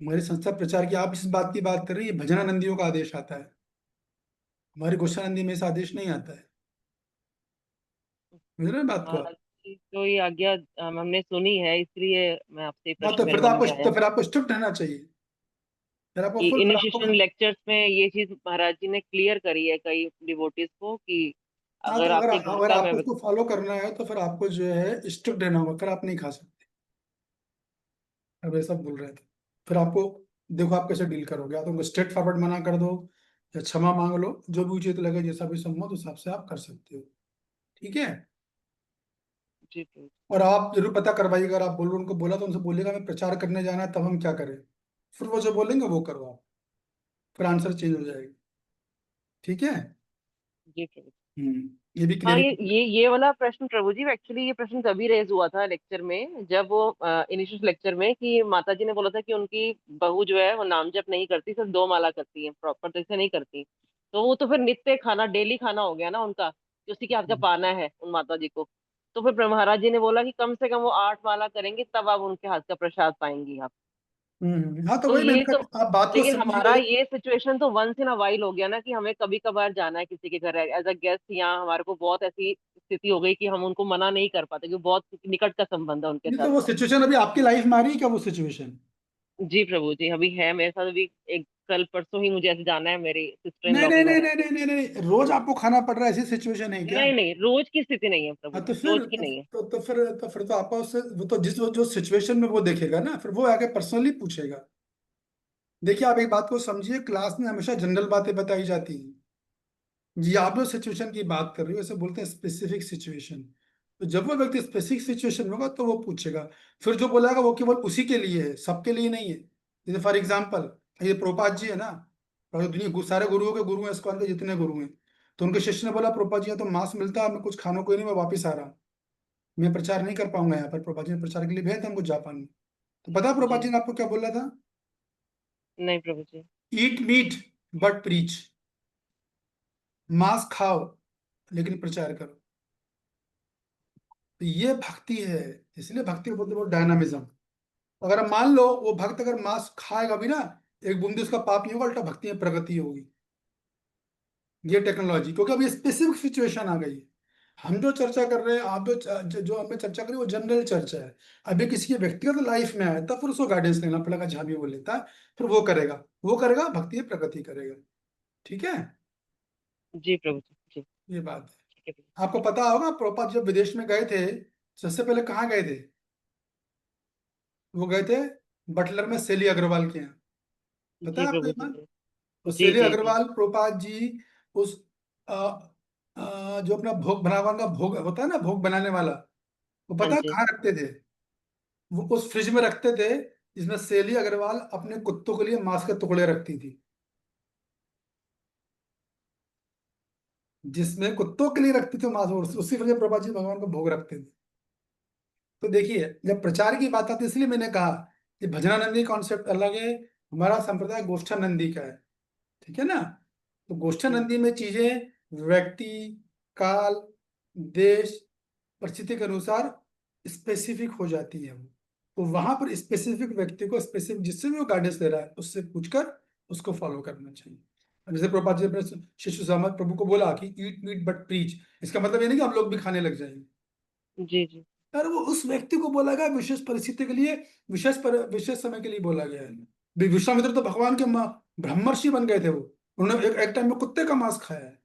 हमारी संस्था प्रचार की, आप इस बात की बात कर रही है, भजनानंदियों का आदेश आता है, हमारी गोस्वानंदी में ऐसा आदेश नहीं आता है। समझ रहे हैं बात को आप। महाराज की तो ये आज्ञा हमने सुनी है, इसलिए मैं आपसे ये हाँ, प्रश्न मेरे मन में आया तो फिर आपको स्ट्रिक्ट रहना चाहिए। फिर आपको कि फुल, फिर आपको। इनिशिएशन लेक्चर्स में ये चीज महाराज जी ने क्लियर करी है कई डिवोटीज को कि हाँ, अगर तो अगर आपके घर अगर का आपको मैं उसको फॉलो करना है तो फिर आपको जो है स्ट्रिक्ट रहना होगा, फिर आप नहीं खा सकते। अब ऐसा बोल रहे थे, फिर आपको देखो आप कैसे डील करोगे। या तो उनको स्ट्रेट फॉरवर्ड मना कर दो, या क्षमा मांग लो, जो भी उचित लगे, जैसा भी सम्मत उस हिसाब से आप कर सकते हो, ठीक है। जी प्रभु और आप जरूर पता करवाइए, अगर आप बोलो उनको बोला तो उनसे बोलिएगा मैं प्रचार करने जाना है, तब हम क्या करें। फिर वो जो बोलेंगे वो करो आप, फिर आंसर चेंज हो जाएगी। ठीक है। जी प्रभु। ये भी हाँ, क्लियर। ये वाला प्रश्न प्रभु जी, एक्चुअली ये प्रश्न तभी रेज हुआ था लेक्चर में, जब वो इनिशियल लेक्चर में, कि माता जी ने बोला था कि उनकी बहू जो है वो नाम जप नहीं करती, सिर्फ 2 माला करती है, प्रॉपर तरह से नहीं करती। तो वो तो फिर नित्य खाना, डेली खाना हो गया ना उनका, कि उसी के हाथ का पाना है उन माता जी को। तो फिर महाराज जी ने बोला कि कम से कम वो 8 माला करेंगे, तब आप उनके हाथ का प्रसाद पाएंगी आप। हाँ तो तो वही मैंने ये तो, कहा, आप बात को लेकिन हमारा समझिए। ये सिचुएशन तो वंस इन अ वाइल हो गया ना, कि हमें कभी कभार जाना है किसी के घर एज अ गेस्ट, या हमारे को बहुत ऐसी स्थिति हो गई कि हम उनको मना नहीं कर पाते, क्योंकि बहुत निकट का संबंध है उनके नहीं साथ। तो वो सिचुएशन अभी आपकी लाइफ में आ रही है क्या, वो सिचुएशन? जी प्रभु जी, अभी है मेरे साथ, अभी एक कल परसों ही मुझे ऐसे जाना है मेरी सिस्टर इन नहीं लॉ नहीं के नहीं घर। नहीं नहीं नहीं नहीं, रोज आपको खाना पड़ रहा है, ऐसी सिचुएशन है क्या? नहीं नहीं, रोज की स्थिति नहीं है प्रभु हाँ तो जी, फिर रोज की नहीं है। फिर तो आपको उससे, वो तो जिस जो सिचुएशन में वो देखेगा ना, फिर वो आके पर्सनली पूछेगा। देखिए आप एक बात को समझिए, क्लास में हमेशा जनरल बातें बताई जाती हैं। जी आप जो सिचुएशन की बात कर रहे हो इसे बोलते हैं स्पेसिफिक सिचुएशन। तो जब वो व्यक्ति स्पेसिफिक सिचुएशन में होगा तो वो पूछेगा। फिर जो बोलेगा वो केवल उसी के लिए है, सबके लिए नहीं है। जैसे फॉर एग्जाम्पल, ये प्रभुपाद जी है ना, और दुनिया सारे गुरुओं के गुरु हैं, इसको अंदर जितने गुरु हैं, तो उनके शिष्य ने बोला प्रभुपाद जी यहाँ तो मांस मिलता है, मैं कुछ खाना कोई नहीं, मैं वापिस आ रहा, मैं प्रचार नहीं कर पाऊंगा यहाँ पर। प्रभुपाद जी ने प्रचार के लिए भेजा था हमको जापान में। तो पता है प्रभुपाद जी जी ने आपको क्या बोला था? नहीं प्रभु जी। Eat meat but preach. मांस खाओ लेकिन प्रचार करो। तो ये भक्ति है। इसलिए भक्ति को बोलते हैं डायनामिज्म। अगर हम मान लो वो भक्त अगर मांस खाएगा भी ना, एक बूंदी उसका पाप नहीं होगा, उल्टा भक्ति में प्रगति होगी। ये टेक्नोलॉजी, क्योंकि अब ये स्पेसिफिक सिचुएशन आ गई है। हम जो चर्चा कर रहे हैं, आप जो हमें चर्चा करें वो जनरल चर्चा है। अभी किसी के व्यक्तिगत लाइफ में आया तब फिर उसको गाइडेंस लेना पड़ेगा, जहां भी वो लेता है फिर वो करेगा भक्ति में प्रगति करेगा। ठीक है। जी प्रभु जी। जी ये बात है। ठीक है प्रभु। आपको पता होगा प्रभुपाद जब विदेश में गए थे, सबसे पहले कहाँ गए थे? वो गए थे बटलर में सेली अग्रवाल के यहाँ। पता जी है आपको प्रभु ये जी। बात? जी तो जी सेली जी। जी अग्रवाल प्रभुपाद जी उस जो अपना भोग बनावन का भोग होता है ना, भोग बनाने वाला, वो हाँ पता है जी। कहाँ रखते थे? वो उस फ्रिज में रखते थे जिसमें सेली अग्रवाल अपने कुत्तों के लिए मांस के टुकड़े रखती थी, जिसमें कुत्तों के लिए रखती थी मांस, और उसी फ्रिज में प्रभुपाद जी भगवान को भोग रखते थे। तो देखिए जब प्रचार की बात आती है, इसलिए मैंने कहा कि भजनानंदी कॉन्सेप्ट अलग है, हमारा संप्रदाय गोष्ठानंदी का है। ठीक है ना। तो गोष्ठानंदी में चीजें व्यक्ति, काल, देश, परिस्थिति के अनुसार स्पेसिफिक हो जाती है वो। तो वहां पर स्पेसिफिक व्यक्ति को, स्पेसिफिक जिससे भी वो गाइडेंस ले रहा है उससे पूछकर उसको फॉलो करना चाहिए। अब जैसे प्रभुपाद जी ने अपने शिशु समाज प्रभु को बोला कि ईट मीट बट प्रीच, इसका मतलब ये नहीं कि हम लोग भी खाने लग जाएंगे। जी जी। यार वो उस व्यक्ति को बोला गया विशेष परिस्थिति के लिए, विशेष समय के लिए बोला गया है। विश्वामित्र तो भगवान के ब्रह्मर्षि बन गए थे वो। उन्होंने एक टाइम में कुत्ते का मांस खाया है,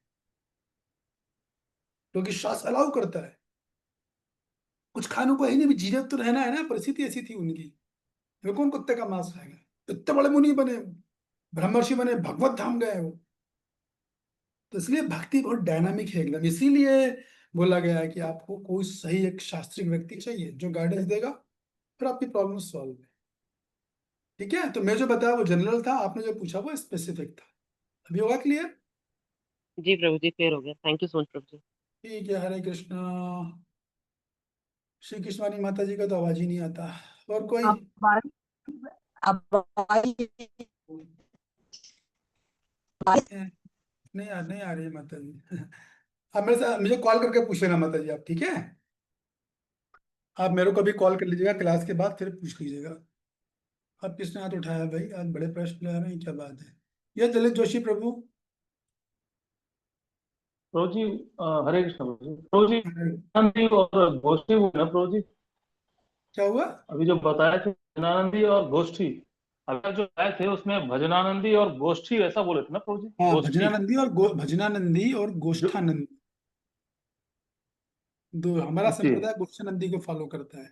क्योंकि शास्त्र अलाउ करता है। कुछ खानों को है नहीं, भी जीवित तो रहना है ना, परिस्थिति ऐसी थी उनकी। वो कौन कुत्ते का मांस खाएगा? इतने बड़े मुनि बने, ब्रह्मर्षि बने, भगवत धाम गए वो। तो इसलिए भक्ति बहुत डायनामिक है एकदम। इसीलिए बोला गया है कि आपको कोई सही एक शास्त्रीय व्यक्ति चाहिए जो गाइडेंस देगा, फिर आपकी प्रॉब्लम सॉल्व है। ठीक है। तो मैं जो बताया वो जनरल था, आपने जो पूछा वो स्पेसिफिक था। अभी होगा क्लियर? जी प्रभु जी, क्लियर हो गया, थैंक यू सो मच प्रभु जी। ठीक है। हरे कृष्णा। श्री कृष्णानी माता जी का तो आवाज ही नहीं आता। और कोई? नहीं यार, नहीं आ रही है माता जी। आप मेरे से मुझे कॉल करके पूछ लेना माता जी आप, ठीक है? आप मेरे को भी कॉल कर लीजिएगा क्लास के बाद, फिर पूछ लीजिएगा। अब किसने हाथ उठाया भाई? आज बड़े प्रश्न ले रहे हैं, क्या बात है? ये दलित जोशी प्रभु। प्रभु जी, हरे कृष्ण प्रभु जी। भजनानंदी और गोष्ठी हुई ना प्रभु जी? क्या हुआ? अभी जो बताए थे भजनानंदी और गोष्ठी, अभी जो आए थे उसमें भजनानंदी और गोष्ठी ऐसा बोले थे ना प्रभु जी? हाँ, गोष्ठी भजनानंदी और जो, गोष्ठानंदी, दो। हमारा जी संप्रदाय गोष्ठानंदी को फॉलो करता है।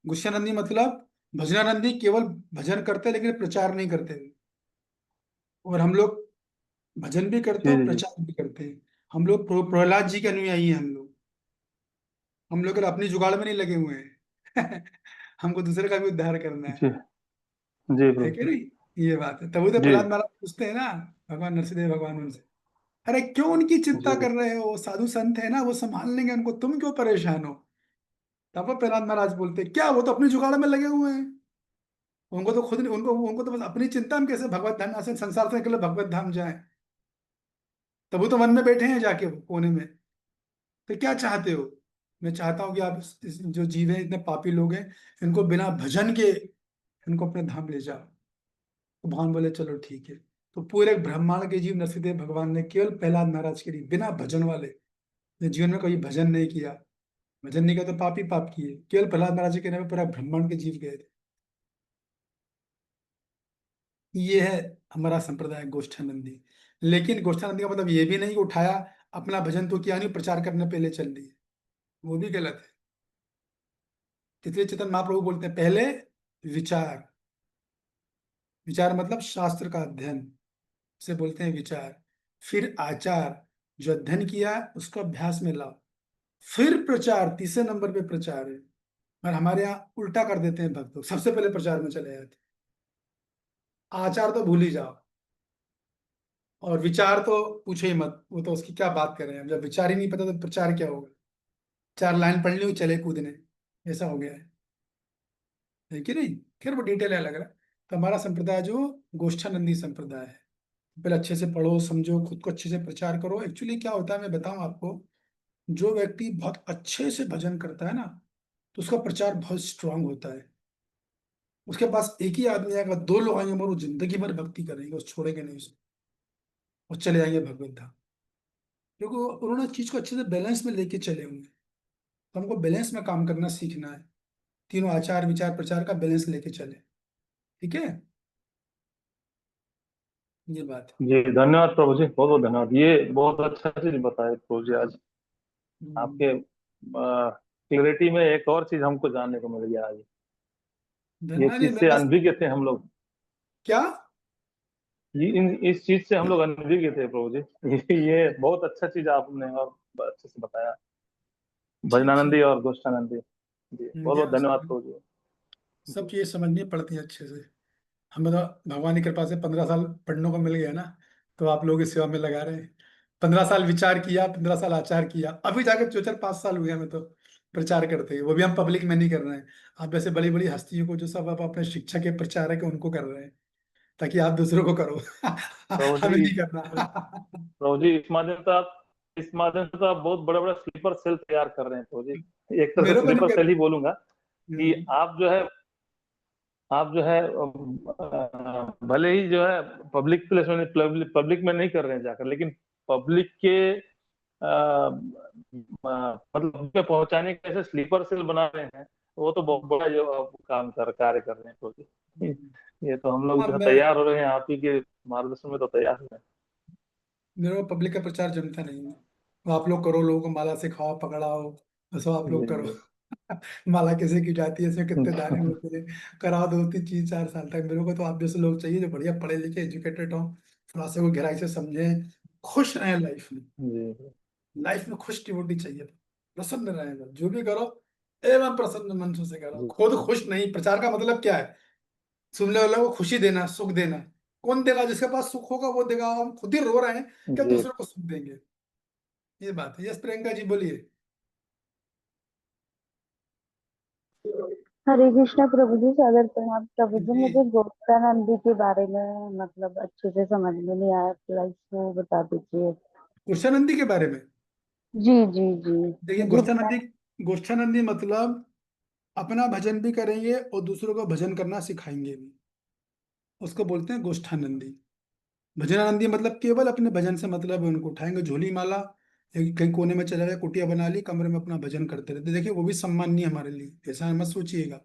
गोष्ठानंदी मतलब भजनानंदी केवल भजन करते हैं लेकिन प्रचार नहीं करते। और हम लोग भजन भी करते जी हैं और जी जी। प्रचार भी करते हैं। हम लोग प्रहलाद जी के अनुयायी हैं हम लोग। हम लोग अपनी जुगाड़ में नहीं लगे हुए हैं हमको दूसरे का भी उद्धार करना जी जी है कि प्रभु जी। नहीं? ये बात है। तब वो तो जी प्रहलाद महाराज पूछते हैं ना भगवान नरसिंह भगवान उनसे, अरे क्यों उनकी चिंता जी कर रहे हो, साधु संत है ना, वो संभाल लेंगे उनको, तुम क्यों परेशान हो? तब वो प्रहलाद महाराज बोलते क्या, वो तो अपनी जुगाड़ में लगे हुए हैं, उनको तो खुद नहीं, उनको उनको तो बस अपनी चिंता में कैसे भगवत धाम से संसार से निकले भगवत धाम जाए। तब वो तो मन में बैठे हैं जाके कोने में। तो क्या चाहते हो? मैं चाहता हूँ कि आप जो जीव हैं, इतने पापी लोग हैं, इनको बिना भजन के इनको अपने धाम ले जाओ। तो भगवान बोले चलो ठीक है। तो पूरे ब्रह्मांड के जीव नरसिंहदेव भगवान ने केवल प्रहलाद महाराज के लिए, बिना भजन वाले, ने जीवन में कभी भजन नहीं किया, भजन नहीं किया तो पाप ही पाप किए, केवल प्रहलाद महाराज के नाम पे पूरा ब्रह्मांड के जीव गए थे। ये है हमारा संप्रदाय गोष्ठानंदी। लेकिन गोष्ठानंदी का मतलब ये भी नहीं कि उठाया, अपना भजन तो किया नहीं, प्रचार करने पहले चल दिए, वो भी गलत है। इसलिए चेतन महाप्रभु बोलते हैं पहले विचार, विचार मतलब शास्त्र का अध्ययन से बोलते हैं विचार, फिर आचार, जो अध्ययन किया उसको अभ्यास में लाओ, फिर प्रचार, तीसरे नंबर पे प्रचार है। और हमारे यहाँ उल्टा कर देते हैं भक्त लोग, सबसे पहले प्रचार में चले जाते हैं। आचार तो भूल ही जाओ, और विचार तो पूछो ही मत, वो तो उसकी क्या बात कर रहे हैं, जब विचार ही नहीं पता तो प्रचार क्या होगा? 4 लाइन पढ़ ली चले कूदने, ऐसा हो गया है कि नहीं? खैर वो डिटेल है अलग अलग। तो हमारा संप्रदाय जो गोष्ठानंदी संप्रदाय है, पहले अच्छे से पढ़ो समझो, खुद को अच्छे से प्रचार करो। एक्चुअली क्या होता है मैं बताऊं आपको, जो व्यक्ति बहुत अच्छे से भजन करता है ना, तो उसका प्रचार बहुत स्ट्रांग होता है। उसके पास एक ही आदमी आएगा, 2 लोग आएंगे मगर वो जिंदगी भर भक्ति करेंगे, उस छोड़ेंगे नहीं उसको, और चले जाएंगे भगवत धाम, क्योंकि उन्होंने चीज को अच्छे से बैलेंस में लेके चले होंगे। तो हमको बैलेंस में काम करना सीखना है, तीनों आचार विचार प्रचार का बैलेंस लेके चले। ठीक है, ये बात है। जी धन्यवाद प्रभु जी, बहुत बहुत धन्यवाद। ये बहुत अच्छा चीज बताए प्रभु जी आज। आपके क्लैरिटी में एक और चीज हमको जानने को मिल गया आज। ये धन्यवाद। चीज से अनभिज्ञ थे हम लोग। क्या? इस चीज से हम लोग अनभिज्ञ थे प्रभु जी। ये बहुत अच्छा चीज आपने और अच्छे से बताया, भजनानंदी और गोष्ठानंदी। जी बहुत बहुत धन्यवाद प्रभु जी। सब चीजें समझनी पड़ती है अच्छे से। हमें तो भगवान की कृपा से 15 साल पढ़ने को मिल गया ना, तो आप लोगों की सेवा में लगा रहे हैं। 15 साल विचार किया, 15 साल आचार किया, अभी जाके 4-5 साल हुए हमें तो प्रचार करते हैं, वो भी हम पब्लिक में नहीं कर रहे हैं। आप ऐसे बड़ी बड़ी हस्तियों को जो सब आप अपने शिक्षा के प्रचारक है उनको कर रहे हैं, ताकि आप दूसरों को करो प्रभु हमें जी नहीं करना प्रभु जी इस माध्यम से तो आप बहुत बड़ा बड़ा स्लीपर सेल तैयार कर रहे हैं प्रभु जी। एक तरह से मेरे को नहीं स्लीपर सेल कर। ही बोलूंगा कि आप जो है भले ही जो है पब्लिक प्लेस में पब्लिक में नहीं कर रहे हैं जाकर, लेकिन पब्लिक के मतलब पे पहुंचाने के ऐसे स्लीपर सेल बना रहे हैं, वो तो बहुत बड़ा जो आप कार्य कर रहे हैं प्रभु जी। ये तो हम लोग हाँ, जो है मैं तैयार हो रहे हैं, आप ही के मार्गदर्शन में तो तैयार हो रहे मेरे को पब्लिक का प्रचार जमता नहीं है। तो आप लोग करो, लोगों को माला सिखाओ पकड़ाओ, बस आप हैं। लोग जी करो माला कैसे की जाती है, इसमें कितने दाने जी होते हैं, करा दो 3-4 साल तक। मेरे को तो आप जैसे लोग चाहिए जो बढ़िया पढ़े लिखे एजुकेटेड हो, थोड़ा सा को गहराई से समझे, खुश रहे लाइफ में। जी लाइफ में खुश डिवोटी चाहिए, प्रसन्न रहे बस। जो भी करो एवं प्रसन्न मन से करो, जी खुद खुश नहीं। प्रचार का मतलब क्या है? सुनने वालों को खुशी देना, सुख देना। कौन देगा? जिसके पास सुख होगा वो देगा। हम खुद ही रो रहे हैं, क्या जी दूसरों को सुख देंगे? ये बात है। यस प्रियंका जी बोलिए। हरे कृष्णा प्रभु जी, सादर प्रणाम प्रभु जी। जी, मुझे गोप्तानंदी के बारे में मतलब अच्छे से समझ में नहीं आया, प्लीज वो बता दीजिए। गोष्ठानंदी के बारे में जी जी जी। देखिए, मुझे गोष्ठानंदी मतलब अपना भजन भी करेंगे और दूसरों को भजन करना सिखाएंगे भी, उसको बोलते हैं गोष्ठानंदी। भजनानंदी मतलब केवल अपने भजन से मतलब है, उनको उठाएंगे झोली माला, एक कहीं कोने में चला गया, कुटिया बना ली, कमरे में अपना भजन करते रहते। देखिए वो भी सम्माननीय हमारे लिए, ऐसा मत सोचिएगा।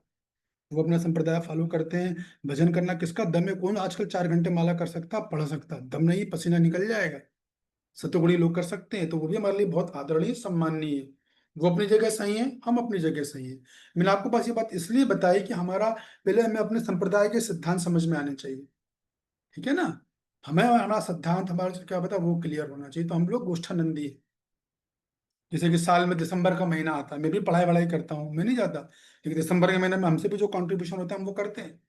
वो अपना संप्रदाय फॉलो करते हैं। भजन करना किसका दम है? कौन आजकल 4 घंटे माला कर सकता, पढ़ सकता? दम नहीं, पसीना निकल जाएगा। सतोगुणी लोग कर सकते हैं, तो वो भी हमारे लिए बहुत आदरणीय सम्माननीय है। वो अपनी जगह सही है, हम अपनी जगह सही है। मैंने आपको पास ये बात इसलिए बताई कि हमारा पहले हमें अपने संप्रदाय के सिद्धांत समझ में आने चाहिए। ठीक है ना? हमें हमारा सिद्धांत, हमारा क्या बता, वो क्लियर होना चाहिए। तो हम लोग गोष्ठानंदी है। जैसे कि साल में दिसंबर का महीना आता है, मैं भी पढ़ाई वढ़ाई करता हूँ, मैं नहीं जाता, लेकिन दिसंबर के महीने में हमसे भी जो कंट्रीब्यूशन होता है हम वो करते हैं,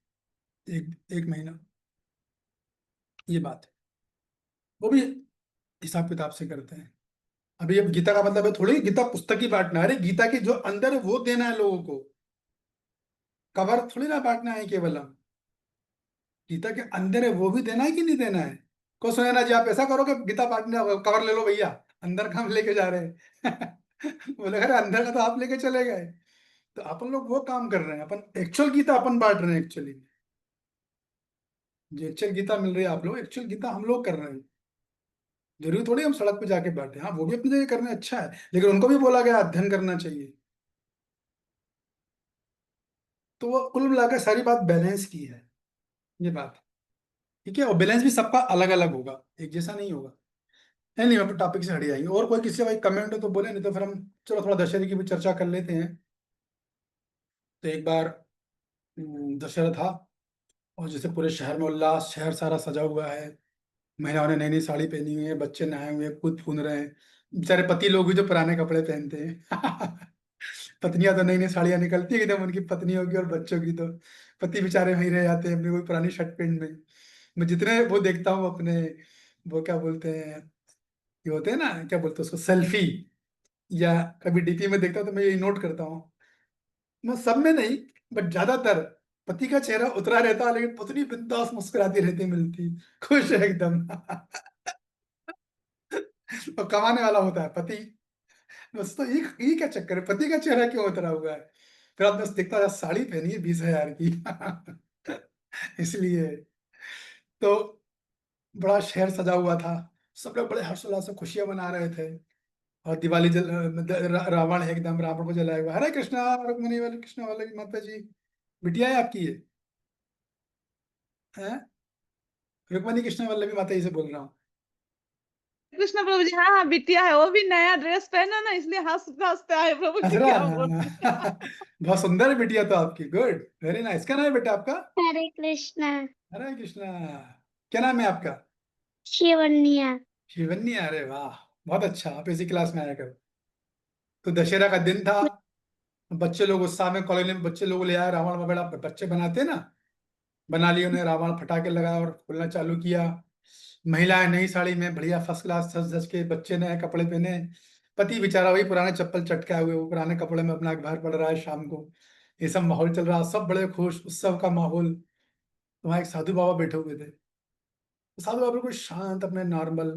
एक एक महीना, ये बात है, वो भी हिसाब किताब से करते हैं। अभी अब गीता का मतलब है थोड़ी गीता पुस्तक ही बांटना है, अरे गीता के जो अंदर है वो देना है लोगों को, कवर थोड़ी ना बांटना है केवल हम, गीता के अंदर है वो भी देना है कि नहीं देना है। को सुने ना जी, आप ऐसा करो कि गीता बांटने कवर ले लो भैया, अंदर का हम लेके जा रहे हैं बोले अरे अंदर का तो आप लेके चले गए। तो अपन लोग वो काम कर रहे हैं, अपन एक्चुअल गीता अपन बांट रहे हैं एक्चुअली, जो एक्चुअल गीता मिल रही है आप लोग, एक्चुअल गीता हम लोग कर रहे हैं। जरूरी थोड़ी हम सड़क पे जाके बांटे, हाँ वो भी अपनी जगह करना अच्छा है, लेकिन उनको भी बोला गया अध्ययन करना चाहिए। तो वो कुल मिलाकर सारी बात बैलेंस की है, ये बात, ठीक है। और बैलेंस भी सबका अलग अलग होगा, एक जैसा नहीं होगा। नहीं हम टॉपिक से हट जाएंगे, और कोई किसी का भाई कमेंट हो तो बोले, नहीं तो फिर हम चलो थोड़ा दशहरे की भी चर्चा कर लेते हैं। तो एक बार दशहरा था, और जैसे पूरे शहर में उल्लास, शहर सारा सजा हुआ है, महिलाओं ने नई नई साड़ी पहनी हुई है, बच्चे नहाए हुए हैं, कूद फून रहे हैं, बेचारे पति लोग भी जो पुराने कपड़े पहनते हैं पत्नियां तो नई नई साड़ियां निकलती है एकदम उनकी पत्नियों की, और बच्चों की तो पति बेचारे वहीं रह जाते हैं अपनी कोई पुरानी शर्ट पैंट में। मैं जितने वो देखता हूँ अपने, वो क्या बोलते हैं, ये होते हैं ना, क्या बोलते हैं उसको, सेल्फी, या कभी डीपी में देखता हूँ तो मैं ये नोट करता हूँ, मैं सब में नहीं बट ज्यादातर पति का चेहरा उतरा रहता है, लेकिन पत्नी बिंदास मुस्कुराती रहती मिलती, खुश है एकदम और कमाने वाला होता है पति, बस। तो ये क्या चक्कर है, पति का चेहरा क्यों उतरा हुआ है। फिर आपने देखता है साड़ी पहनी है 20,000 की इसलिए तो बड़ा शहर सजा हुआ था, सब लोग बड़े हर्षोल्लास से खुशियां मना रहे थे, और दिवाली रावण है एकदम, रावण को जलाया हुआ, हरे कृष्णा रुक्मिणी वाले कृष्णा वाले की माता जी, बिटिया है आपकी ये है, रुक्मिणी कृष्णा वल्लभी माता जी से बोल रहा हूँ। कृष्ण प्रभु जी, हाँ हाँ बिटिया है, वो भी नया ड्रेस पहना ना, इसलिए हंसते हंसते आए प्रभु जी, हंस रहा क्या है बोल बहुत सुंदर है बिटिया तो आपकी, गुड वेरी नाइस। क्या नाम है बेटा आपका? हरे कृष्णा। हरे कृष्णा। क्या नाम है आपका? शिवन्या। शिवन्या, अरे वाह बहुत अच्छा, आप इसी क्लास में आया करो। तो दशहरा का दिन था, बच्चे लोग उत्साह में, कॉलोनी में बच्चे लोग ले आए रावण वगैरह, बच्चे बनाते ना, बना लिए उन्हें, रावण फटाके लगाया और खुलना चालू किया। महिलाएं नई साड़ी में बढ़िया फर्स्ट क्लास सज धज के, बच्चे नए कपड़े पहने, पति बेचारा वही पुराने चप्पल चटकाए हुए, वो पुराने कपड़े में अपना बाहर पड़ रहा है शाम को। ये सब माहौल चल रहा, सब बड़े खुश, उत्सव का माहौल। तो वहाँ एक साधु बाबा बैठे हुए थे, तो साधु बाबा बिल्कुल शांत अपने नॉर्मल,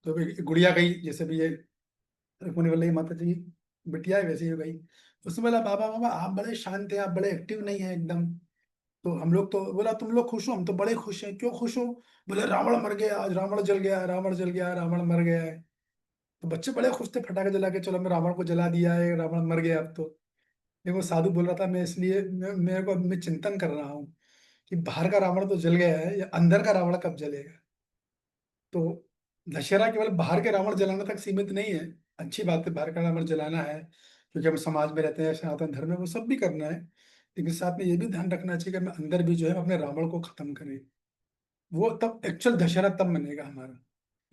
तो एक गुड़िया गई, जैसे भी ये रुक्मिणी वल्लभी माता जी बिटिया है वैसे ही गई, उसने बोला बाबा बाबा आप बड़े शांत हैं, आप बड़े एक्टिव नहीं है एकदम। तो हम लोग तो, बोला तुम लोग खुश हो, हम तो बड़े खुश हैं, क्यों खुश हो? बोले रावण मर गया आज, रावण जल गया, रावण जल गया, रावण मर गया है। तो बच्चे बड़े खुश थे, फटाके जला के, चलो मैं रावण को जला दिया है, रावण मर गया अब तो। लेकिन वो साधु बोल रहा था, मैं इसलिए मेरे को मैं चिंतन कर रहा हूँ कि बाहर का रावण तो जल गया है, या अंदर का रावण कब जलेगा। तो दशहरा केवल बाहर के रावण जलाने तक सीमित नहीं है, अच्छी बात है बाहर का रावण जलाना है, क्योंकि हम समाज में रहते हैं, सनातन धर्म में वो सब भी करना है, लेकिन साथ में ये भी ध्यान रखना चाहिए कि हम अंदर भी जो है अपने रावण को खत्म करें। वो तब एक्चुअल दशहरा तब मनेगा हमारा।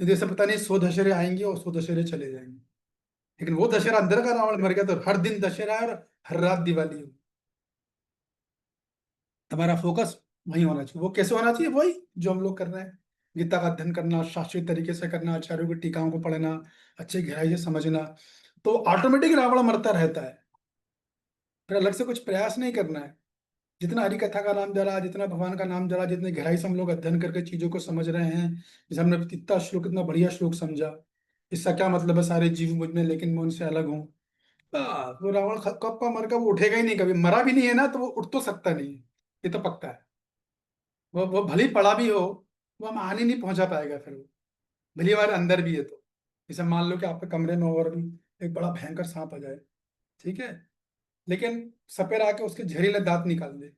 ये जैसे पता नहीं 100 दशहरे आएंगे और 100 दशहरे चले जाएंगे, लेकिन वो दशहरा अंदर का रावण मर गया तो हर दिन दशहरा है और हर रात दिवाली हो। हमारा फोकस वही होना चाहिए। वो कैसे होना चाहिए? वही जो हम लोग कर रहे हैं, गीता का अध्ययन करना, शास्त्रीय तरीके से करना, आचार्यों की टीकाओं को पढ़ना, अच्छी गहराई से समझना, तो ऑटोमेटिक रावण मरता रहता है, फिर अलग से कुछ प्रयास नहीं करना है। जितना हरि कथा का नाम जरा, जितना भगवान का नाम जरा, जितनी गहराई से हम लोग अध्ययन करके चीजों को समझ रहे हैं, जैसे हमने इतना श्लोक, इतना बढ़िया श्लोक समझा, इसका क्या मतलब है, सारे जीव मुझ में लेकिन मैं उनसे अलग हूँ, बस वो रावण कब का मर का, वो उठेगा ही नहीं, कभी मरा भी नहीं है ना, तो वो उठ तो सकता नहीं है, ये तो पक्का है। वो भले ही पड़ा भी हो, वो हम हानि नहीं पहुंचा पाएगा फिर वो, भले ही हमारे अंदर भी है तो। जैसे मान लो कि आपके कमरे में और भी एक बड़ा भयंकर सांप आ जाए, ठीक है, लेकिन सपेरा आके उसके जहरीले दांत निकाल दे,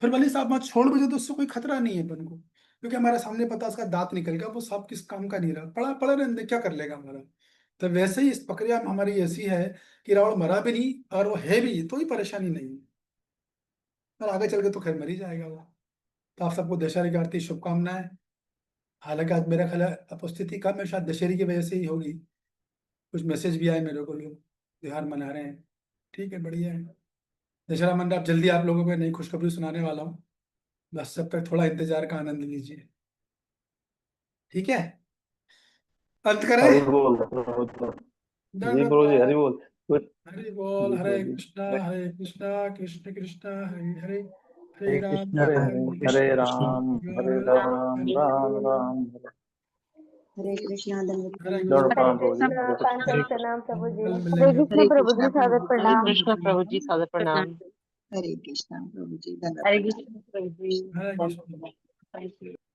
फिर भले साहब वहां छोड़ भी दे तो उससे कोई खतरा नहीं है अपन को, क्योंकि हमारे सामने पता है उसका दांत निकल गया, वो सांप किस काम का नहीं रहा, पड़ा पड़ा रहने दे, क्या कर लेगा हमारा। तो वैसे ही इस प्रक्रिया में हमारी ऐसी है कि रावण मरा भी नहीं और वो है भी तो ही परेशानी नहीं है, और आगे चल के तो खैर मर ही जाएगा वो। तो आप सबको दशहरे की आरती शुभकामनाएं। हालांकि आज मेरा ख्याल है उपस्थिति कम है, शायद दशहरे की वजह से ही होगी, कुछ मैसेज भी आए मेरे को, लोग त्योहार मना रहे हैं। ठीक है, बढ़िया है। दशहरा मंडप जल्दी आप लोगों को नई खुशखबरी सुनाने वाला हूँ, बस तब तक थोड़ा इंतजार का आनंद लीजिए। ठीक है, अंत हरि करें। बोल प्रभु जी। जी दंडवत प्रभु जी, हरि प्रणाम। बोल। कुछ हरि बोल। जी हरे प्रभु जी। कृष्णा कृष्ण कृष्ण हरे हरे, हरे हरे राम कृष्णा हरे हरे हरे राम हरे राम राम राम हरे कृष्णा दंडवत हरे प्रणाम। दंड हरे प्रणाम प्रभु जी। कृष्णा हरे कृष्णा। पांचों प्रणाम प्रभु जी। कल हरे मिलेंगे। कृष्ण प्रभु जी, सादर हरे प्रणाम। कृष्ण प्रभु जी, सादर प्रणाम। हरे कृष्णा प्रभु जी, दंडवत हरे प्रणाम। कृष्ण प्रभु जी, हरे कृष्ण। Thank you.